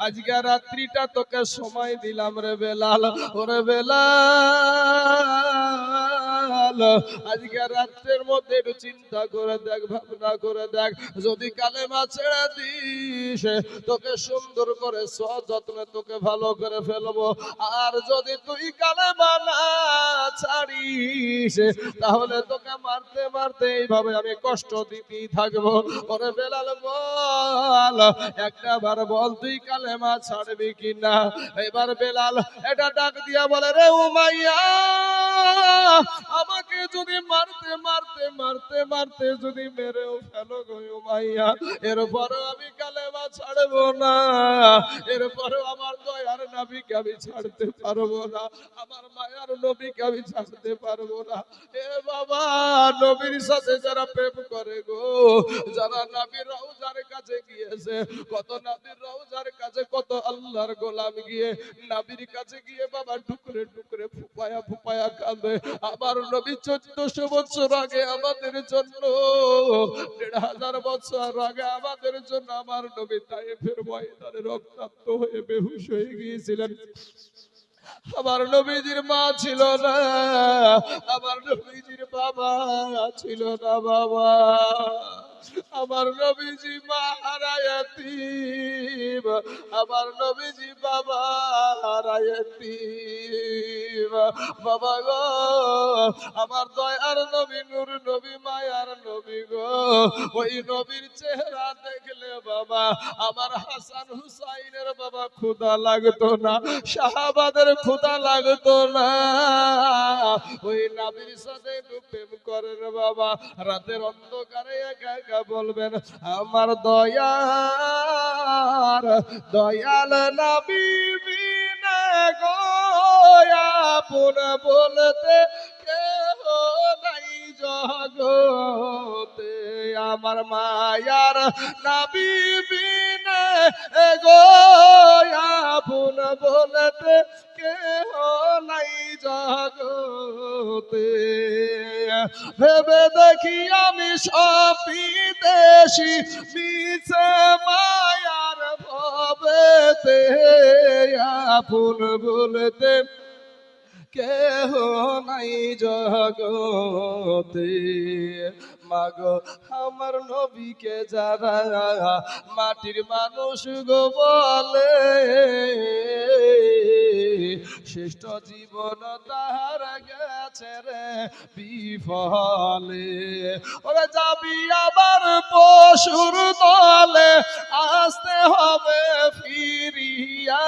আজকে রাত্রিটা তোকে সময় দিলাম রে বেলাল। ওরে বেলাল আজকে রাত্রের মধ্যে একটু চিন্তা করে দেখ, ভাবনা করে দেখ, যদি কালেমা ছেড়ে দিস তোকে সুন্দর করে সযত্নে তোকে ভালো করে ফেলবো, আর যদি তুই কালেমা না ছাড়িস তাহলে তোকে মারতে মারতে এইভাবে আমি কষ্ট দিতেই থাকবো। ওরে বেলাল বল, একটা বার বল তুই কালেমা ছাড়বি কিনা? এবার বেলাল এটা ডাক দিয়া বলে রে উমাইয়া, আমাকে যদি মারতে মারতে মারতে মারতে যদি মেরেও ফেলো গো উমাইয়া, এরপরও আমি কালেমা ছাড়বো না, এরপরও আমার দয়ার নবীকে আমি ছাড়তে পারবো না, আমার মায়ার নবীকে আমি ছাড়তে পারবো না। এ বাবা, নবীর সাথে যারা প্রেম করে গো, যারা নবীর রওজার কাছে গিয়েছে, কত নবীর রওজার কাছে কত আল্লাহর গোলাম গিয়ে নবীর কাছে গিয়ে বাবা টুকরে টুকরে ফুপায়া ফুপায়া কাঁদে। আমার নবী 1400 বছর আগে আমাদের জন্য, 1500 বছর আগে আমাদের জন্য আমার নবী তায়েফের ময়দানে রক্তাক্ত হয়ে বেহুশ হয়ে গিয়েছিলেন। আমার নবীজির মা ছিল না, আমার নবীজির বাবা ছিল না বাবা, আমার নবীজি মা হারায়াতিম, আমার নবীজি বাবা হারায়াতিম। বাবা গো, আমার দয়ার নবী নূর নবী মায়ার নবী গো, ওই নবীর চেহারা দেখলে বাবা আমার হাসান হুসাইনের বাবা ক্ষুধা লাগতো না, সাহাবাদের ক্ষুধা লাগতো না। ওই নবীর সাথে একটু প্রেম করেন বাবা, রাতের অন্ধকারে একা একা বলবেন আমার দয়ার দয়াল নবী বিনা গো আপন বলতে কেহ নাই জগতে, আমার মায়ার নবী বিনা গো আপন বলতে কেহ নাই জগতে। ভেবে দেখি আমি সব বিদেশি মিছে মায়ার ভবেতে আপন বলতে কেহ নাই জগতে। মাগো আমার নবীকে যারা মাটির মানুষ গো বলে, শ্রেষ্ঠ জীবন তাহার গেছে রে বিফলে। ওরে যাবি আবার পশুর দলে, আসতে হবে ফিরিয়া,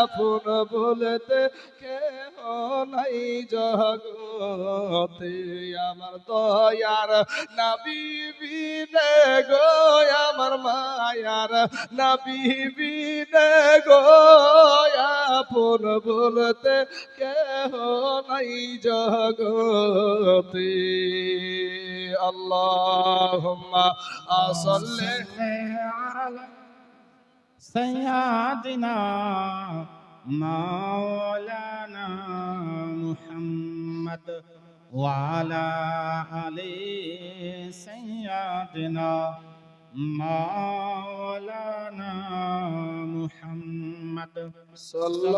আপন বলতে কেহ নাই জগতে। আমার দয়ার নবী বিনে গো, আমার মায়ার নবী বিনে গো, আপন বলতে কেহ নাই জগতে। আল্লাহুম্মা সাল্লি سيدنا مولانا محمد وعلى آل سيدنا مولانا محمد صلى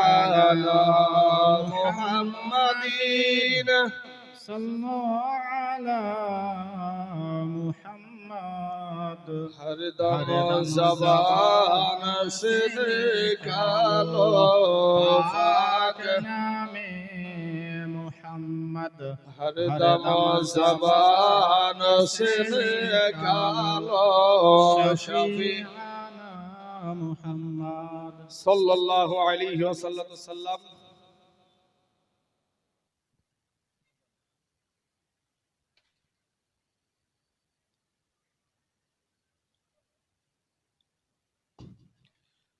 على محمد صلوا على محمد ہر دم زبان سے نکالو پاک نام محمد ہر دم زبان سے نکالو شفیعنا محمد صلی اللہ علیہ وسلم.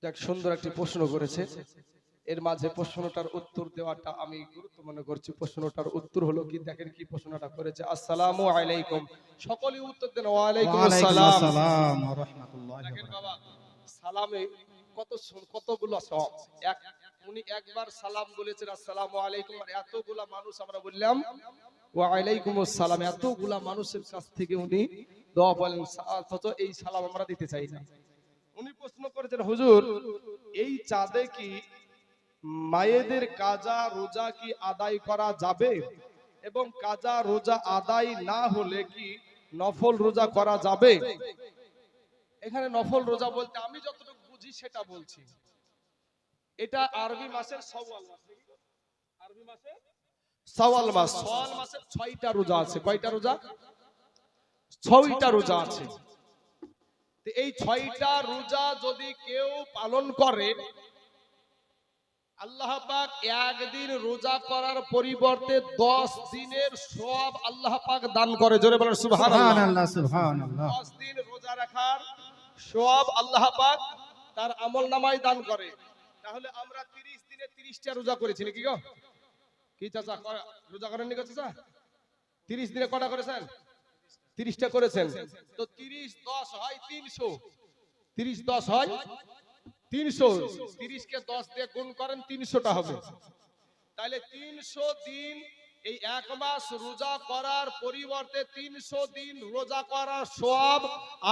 দেখ সুন্দর একটি প্রশ্ন করেছে, এর মাঝে প্রশ্নটার উত্তর দেওয়াটা আমি গুরুত্ব মনে করছি। প্রশ্নটার উত্তর হলো কি, দেখেন কি প্রশ্নটা করেছে। আসসালামু আলাইকুম, সকলেই উত্তর দেন ওয়া আলাইকুম আসসালাম। আসসালাম ওয়া রাহমাতুল্লাহি ওয়া দেখেন বাবা, বারাকাতুহু। সালামে কতগুলো সওয়াব। উনি একবার সালাম বলেছেন আসসালামু আলাইকুম, আর এতগুলা মানুষ আমরা বললাম ওয়া আলাইকুম আসসালাম, এতগুলা মানুষের কাছ থেকে উনি দোয়া বলেন, অথচ এই সালাম আমরা দিতে চাই না। উনি প্রশ্ন করেছেন, হুজুর এই চাঁদে কি মায়েদের কাজা রোজা কি আদায় করা যাবে, এবং কাজা রোজা আদায় না হলে কি নফল রোজা করা যাবে? এখানে নফল রোজা বলতে আমি যতটুকু বুঝি সেটা বলছি। এটা আরবি মাসের শাওয়াল মাস, আরবি মাসের শাওয়াল মাস, শাওয়াল মাসের 6টা রোজা আছে। কয়টা রোজা? 6টা রোজা আছে। এই 6টা রোজা যদি কেউ পালন করে, আল্লাহ পাক একদিন রোজা করার পরিবর্তে 10 দিনের সওয়াব আল্লাহ পাক দান করে। জোরে বলেন সুবহানাল্লাহ। সুবহানাল্লাহ। 10 দিন রোজা রাখার সওয়াব আল্লাহ পাক তার আমলনামায় দান করে। তাহলে আমরা 30 দিনে 30টা রোজা করেছি নাকি গো? কি চাচা রোজা করেননি গো চাচা? 30 দিনে কটা করেছেন? 30টা করেছেন। তো 30 10 হয় 300, 30 10 হয় 300, 30 কে 10 দিয়ে গুণ করেন 300টা হবে। তাহলে 300 দিন এই এক মাস রোজা করার পরিবর্তে 300 দিন রোজা করার সওয়াব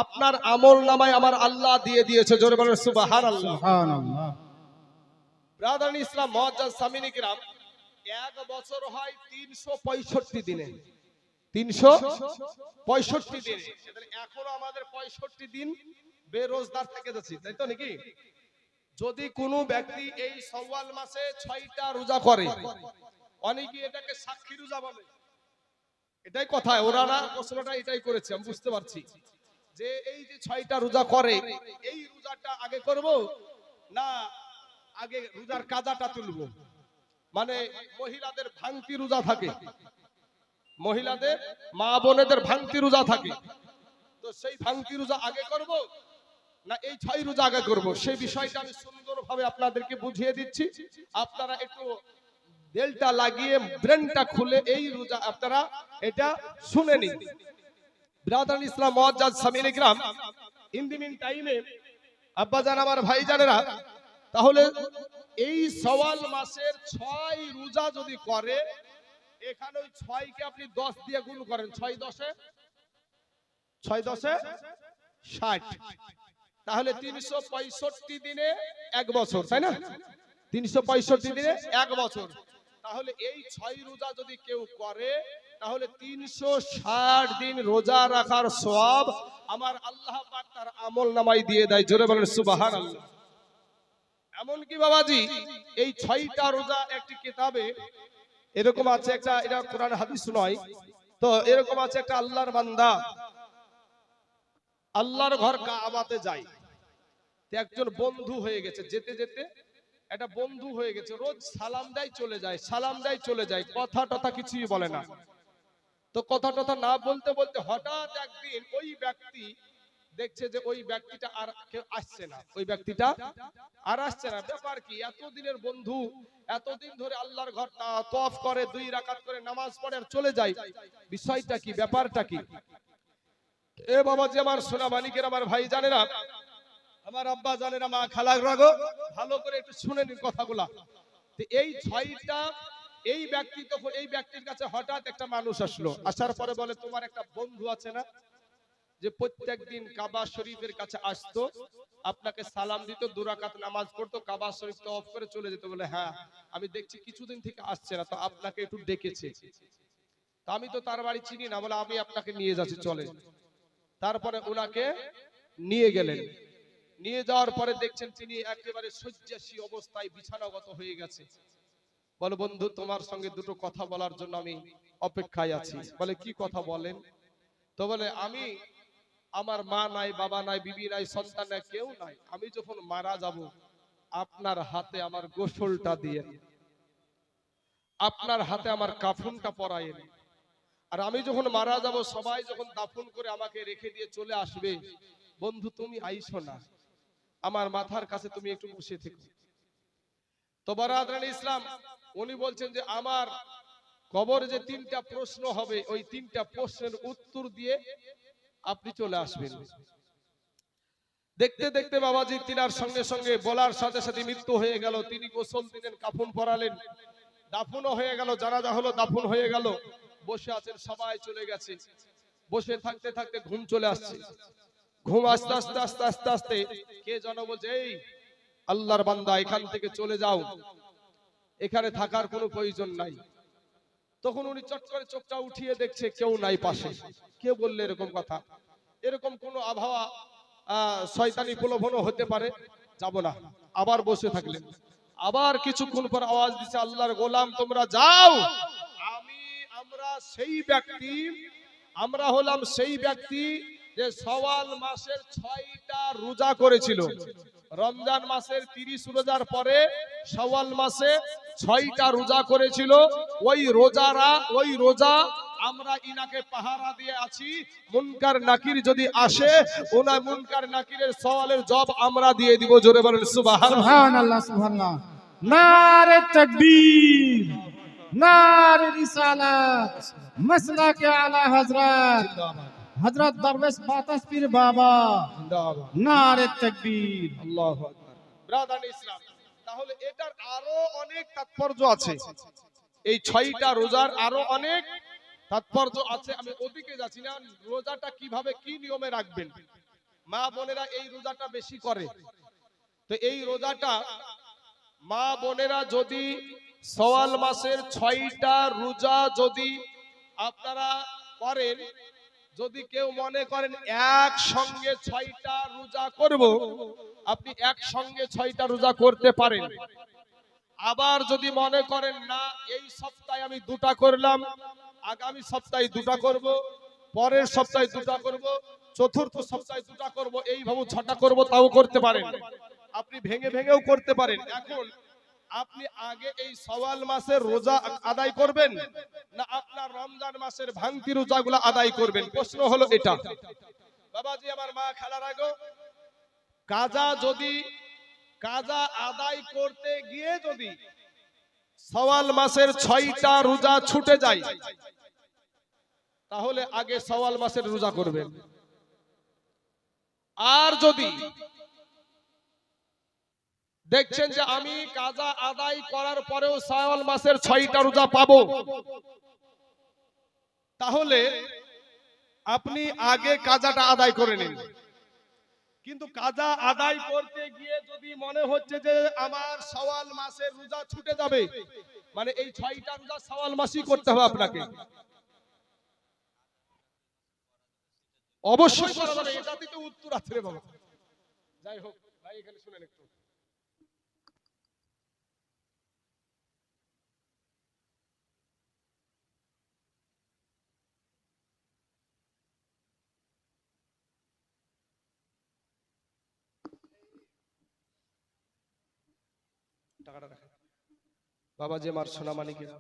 আপনার আমলনামায় আমার আল্লাহ দিয়ে দিয়েছে। জোরে বলেন সুবহানাল্লাহ। সুবহানাল্লাহ। ব্রাদার ইসলাম মুআজ্জাজ সামিনী কিরাম, এক বছর হয় 365 দিনে, 365 দিনে। এখনো আমাদের 65 দিন বেরোজগার থেকে যাচ্ছি, তাই তো নাকি? যদি কোনো ব্যক্তি এই শাওয়াল মাসে 6টা রোজা করে, অনেকে এটাকে সাক্ষী রোজা বলে, এটাই কথা। ওরা না প্রশ্নটা এটাই করেছে, আমি বুঝতে পারছি যে এই যে 6টা রোজা করে, এই রোজাটা আগে করব না আগে রোজার কাজাটা তুলব? মানে মহিলাদের ভাঙতি রোজা থাকে, মহিলাদের মা বোনেদের ভাঙতি রোজা থাকে, তো সেই ভাঙতি রোজা আগে করব না এই 6 রোজা আগে করব? সেই বিষয়টা আমি সুন্দরভাবে আপনাদেরকে বুঝিয়ে দিচ্ছি। আপনারা একটু দিলটা লাগিয়ে ব্রেনটা খুলে এই রোজা আপনারা এটা শুনে নিন। ব্রাদার ইসলাম মুআজ্জাজ সামিনী কিরাম, ইন দি মিন টাইমে আব্বাজান আমার ভাইজানেরা, তাহলে এই শাওয়াল মাসের 6 রোজা যদি করে, এখানে ওই 6 কে আপনি 10 দিয়ে গুণ করেন, 6 10 60, তাহলে 365 দিনে এক বছর, তাই না? 365 দিনে 1 বছর। তাহলে এই 6 রোজা যদি কেউ করে তাহলে 360 দিন রোজা রাখার সওয়াব আমার আল্লাহ পাক তার আমল নামায় দিয়ে দেয়। জোরে বলেন সুবহানাল্লাহ। এমন কি বাবাজি, এই 6টা রোজা একটি কিতাবে এরকম আছে, একটা এটা কোরআন হাদিস নয় তো, এরকম আছে একটা আল্লাহর বান্দা আল্লাহর ঘর কাবাতে যায়। একজন বন্ধু হয়ে গেছে, যেতে যেতে একটা বন্ধু হয়ে গেছে, রোজ সালাম দেয় চলে যায়, সালাম দেয় চলে যায়, কথা টথা কিছুই বলে না। তো কথা টথা না বলতে বলতে হঠাৎ একদিন ওই ব্যক্তি দেখছে যে ওই ব্যক্তিটা আর কেউ আসছে না, ওই ব্যক্তিটা আর আসছে না। ব্যাপার কি, এতদিনের বন্ধু এতদিন ধরে আল্লাহর ঘর তওয়াফ করে, 2 রাকাত করে নামাজ পড়ে আর চলে যায়, বিষয়টা কি, ব্যাপারটা কি? এ বাবা যে আমার সোনা মানিকের আমার ভাই জানে না, আমার আব্বা জানে না, মা খালা রাগো, ভালো করে একটু শুনে নিন কথাগুলা। তো এই 6টা এই ব্যক্তি, তখন এই ব্যক্তির কাছে হঠাৎ একটা মানুষ আসলো, আসার পরে বলে তোমার একটা বন্ধু আছে না যে প্রত্যেকদিন কাবা শরীফের কাছে আসতো, আপনাকে সালাম দিত, 2 রাকাত নামাজ পড়তো, কাবা শরীফ তওয়াফ করে চলে যেত? বলে হ্যাঁ, আমি দেখছি কিছুদিন থেকে আসছে না, তো আপনাকে একটু ডেকেছে। তো আমি তো তার বাড়ি চিনি না, বলে আমি আপনাকে নিয়ে যাচ্ছি চলে। তারপরে ওনাকে নিয়ে গেলেন, নিয়ে যাওয়ার পরে দেখছেন তিনি একেবারে শয্যাশী অবস্থায় বিছানাগত হয়ে গেছে। বলে বন্ধু তোমার সঙ্গে দুটো কথা বলার জন্য আমি অপেক্ষায় আছি। বলে কি কথা বলেন? তো বলে আমি, আমার মা নাই, বাবা নাই, বিবি নাই, সন্তান নাই, কেউ নাই, আমি যখন মারা যাব আপনার হাতে আমার গোসলটা দিয়েন, আপনার হাতে আমার কাফনটা পরায়েন, আর আমি যখন মারা যাব সবাই যখন দাফন করে আমাকে রেখে দিয়ে চলে আসবে, বন্ধু তুমি আইসো না, আমার মাথার কাছে তুমি একটু বসে থেকো। তো বারাদারানে ইসলাম, উনি বলছেন যে আমার কবরে যে 3টা প্রশ্ন হবে, ওই 3টা প্রশ্নের উত্তর দিয়ে আপনি চলে আসবেন। দেখতে দেখতে বাবাজি তিনার সঙ্গে সঙ্গে বলার সাথে সাথে মৃত্যু হয়ে গেল। তিনি গোসল দিলেন, কাফন পরালেন, দাফনও হয়ে গেল, জানাজা হলো, দাফন হয়ে গেল। বসে আছেন, সবাই চলে গেছে। বসে থাকতে থাকতে ঘুম চলে আসছে। ঘুম আস্তে আস্তে আস্তে আস্তে আস্তে কে যেন বলছে, এই আল্লাহর বান্দা এখান থেকে চলে যাও, এখানে থাকার কোনো প্রয়োজন নাই। তখন উনি চট করে চোখটা উঠিয়ে দেখছে কেউ নাই পাশে। কে বললে এরকম কথা? এরকম কোন আবহাওয়া শয়তানি প্রলোভনও হতে পারে, যাব না। আবার বসে থাকলেন। আবার কিছুক্ষণ পর আওয়াজ দিচ্ছে, আল্লাহর গোলাম তোমরা যাও, আমরা সেই ব্যক্তি, আমরা হলাম সেই ব্যক্তি যে শাওয়াল মাসের 6টা রোজা করেছিল। রমজান মাসের 30 রোজার পরে শাওয়াল মাসে 6টা রোজা করেছিল। ওই রোজা আমরা ইনাকে পাহারা দিয়ে আছি। মুনকার নাকির যদি আসে, ওনা মুনকার নাকিরের সওয়ালের জবাব আমরা দিয়ে দিব। জোরে বলেন সুবহানাল্লাহ, সুবহানাল্লাহ। নারে তাকবীর, নারে রিসালাত, মাসলাকে আলা হযরত হযরত দরবেশ বাতাস পীর বাবা, নারে তাকবীর, আল্লাহু আকবার। ব্রাদার ইসলাম, তাহলে এটার আরো অনেক তাৎপর্য আছে। এই 6টা রোজার আরো অনেক তাৎপর্য আছে, আমি ওদিকে যাচ্ছি না। রোজাটা কিভাবে কি নিয়মে রাখবেন, মা বোনেরা এই রোজাটা বেশি করে। তো এই রোজাটা মা বোনেরা যদি শাওয়াল মাসের 6টা রোজা যদি আপনারা করেন, যদি কেউ মনে করেন একসঙ্গে 6টা রোজা করব, আপনি একসঙ্গে 6টা রোজা করতে পারেন। আবার যদি মনে করেন না এই সপ্তাহে আমি 2টা করলাম, আগামী সপ্তাহে 2টা করব, পরের সপ্তাহে 2টা করব, চতুর্থ সপ্তাহে 2টা করব, এইভাবে 6টা করব, তাও করতে পারেন। আপনি ভেঙে ভেঙেও করতে পারেন। এখন আপনি আগে এই শাওয়াল মাসের রোজা আদায় করবেন না আপনার রমজান মাসের ভাঙতি রোজাগুলো আদায় করবেন? প্রশ্ন হলো এটা। বাবাজি আমার মা খালারা গো, কাজা আদায় করতে গিয়ে যদি শাওয়াল মাসের 6টা রোজা ছুটে যায়, তাহলে আগে শাওয়াল মাসের রোজা করবেন। আর যদি দেখছেন যে আমি কাজা আদায় করার পরেও শাওয়াল মাসের 6টা রোজা পাবো, তাহলে আপনি আগে কাজাটা আদায় করে নিন। কিন্তু কাজা আদায় করতে গিয়ে যদি মনে হচ্ছে যে আমার শাওয়াল মাসের রোজা ছুটে যাবে, মানে এই 6টা রোজা শাওয়াল মাসই করতে হবে আপনাকে, অবশ্যই করা যাবে। এটাতে তো উত্তর আছে রে বাবা। যাই হোক ভাই, এখানে শুনেন একটু। টাকাটা রাখেন বাবা, যে মার সোনা মানিকের।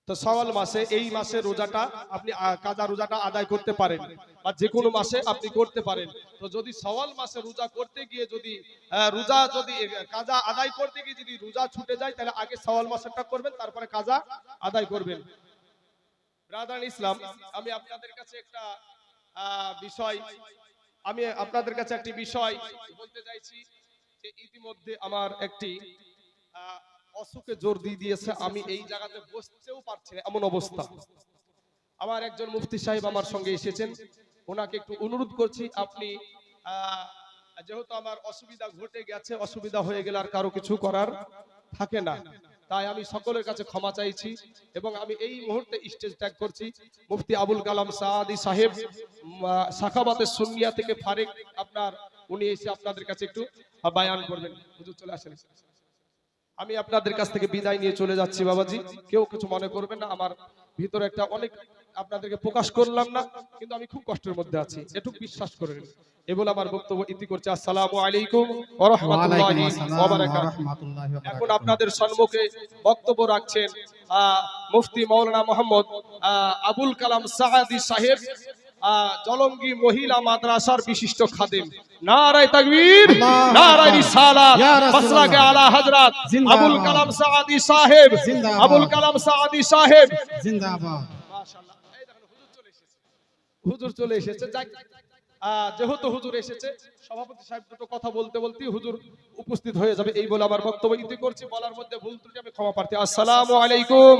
তো শাওয়াল মাসে, এই মাসে রোজাটা আপনি কাজা রোজাটা আদায় করতে পারেন, বা যে কোনো মাসে আপনি করতে পারেন। তো যদি শাওয়াল মাসে রোজা করতে গিয়ে যদি কাজা আদায় করতে গিয়ে যদি রোজা ছুটে যায়, তাহলে আগে শাওয়াল মাসেরটা করবেন, তারপরে কাজা আদায় করবেন। ব্রাদার ইসলাম, আমি আপনাদের কাছে একটা বিষয় বলতে চাইছি যে ইতিমধ্যে আমার একটি অসুখে জোর দিয়ে দিয়েছে, আমি এই জায়গাতে বসতেও পারছি না, এমন অবস্থা। আমার একজন মুফতি সাহেব আমার সঙ্গে এসেছেন, ওনাকে একটু অনুরোধ করছি, আপনি যেহেতু আমার অসুবিধা ঘটে গেছে, অসুবিধা হয়ে গেলে আর কারো কিছু করার থাকে না, তাই আমি সকলের কাছে ক্ষমা চাইছি এবং আমি এই মুহূর্তে স্টেজ ত্যাগ করছি। মুফতি আবুল কালাম সাআদী সাহেব সাখাবাতে সুন্নিয়া থেকে ফারেক, উনি এসে আপনাদের কাছে একটু বায়ান করবেন। হুজুর চলে আসেন। আমি আপনাদের কাছ থেকে বিদায় নিয়ে চলে যাচ্ছি বাবাজি, কেউ কিছু মনে করবেন না, আমার ভিতরে একটা অনেক আপনাদেরকে প্রকাশ করলাম না, কিন্তু আমি খুব কষ্টের মধ্যে আছি, এটুকু বিশ্বাস করেন। এ বলে আমার বক্তব্য ইতি করছি। আসসালামু আলাইকুম ওয়া রাহমাতুল্লাহি ওয়া বারাকাতুহু। এখন আপনাদের সম্মুখে বক্তব্য রাখছেন মুফতি মাওলানা মোহাম্মদ আবুল কালাম সাআদী সাহেব, জলঙ্গি মহিলা মাদ্রাসার বিশিষ্ট খাদেম। নারায়ে তাকবীর, নারায়ে রিসালাত, মাসলাকে আলা হযরত আবুল কালাম সাআদী সাহেব, আবুল কালাম সাআদী সাহেব জিন্দাবাদ। মাশাআল্লাহ। এই দেখেন হুজুর চলে এসেছে, হুজুর চলে এসেছে। যাক, যেহেতু হুজুর এসেছে, সভাপতি সাহেব দুটো কথা বলতে বলতে হুজুর উপস্থিত হয়ে যাবে, এই বলে আমার বক্তব্য ইতি করছি। বলার মধ্যে ভুল ত্রুটি আমি ক্ষমা প্রার্থী। আসসালামু আলাইকুম।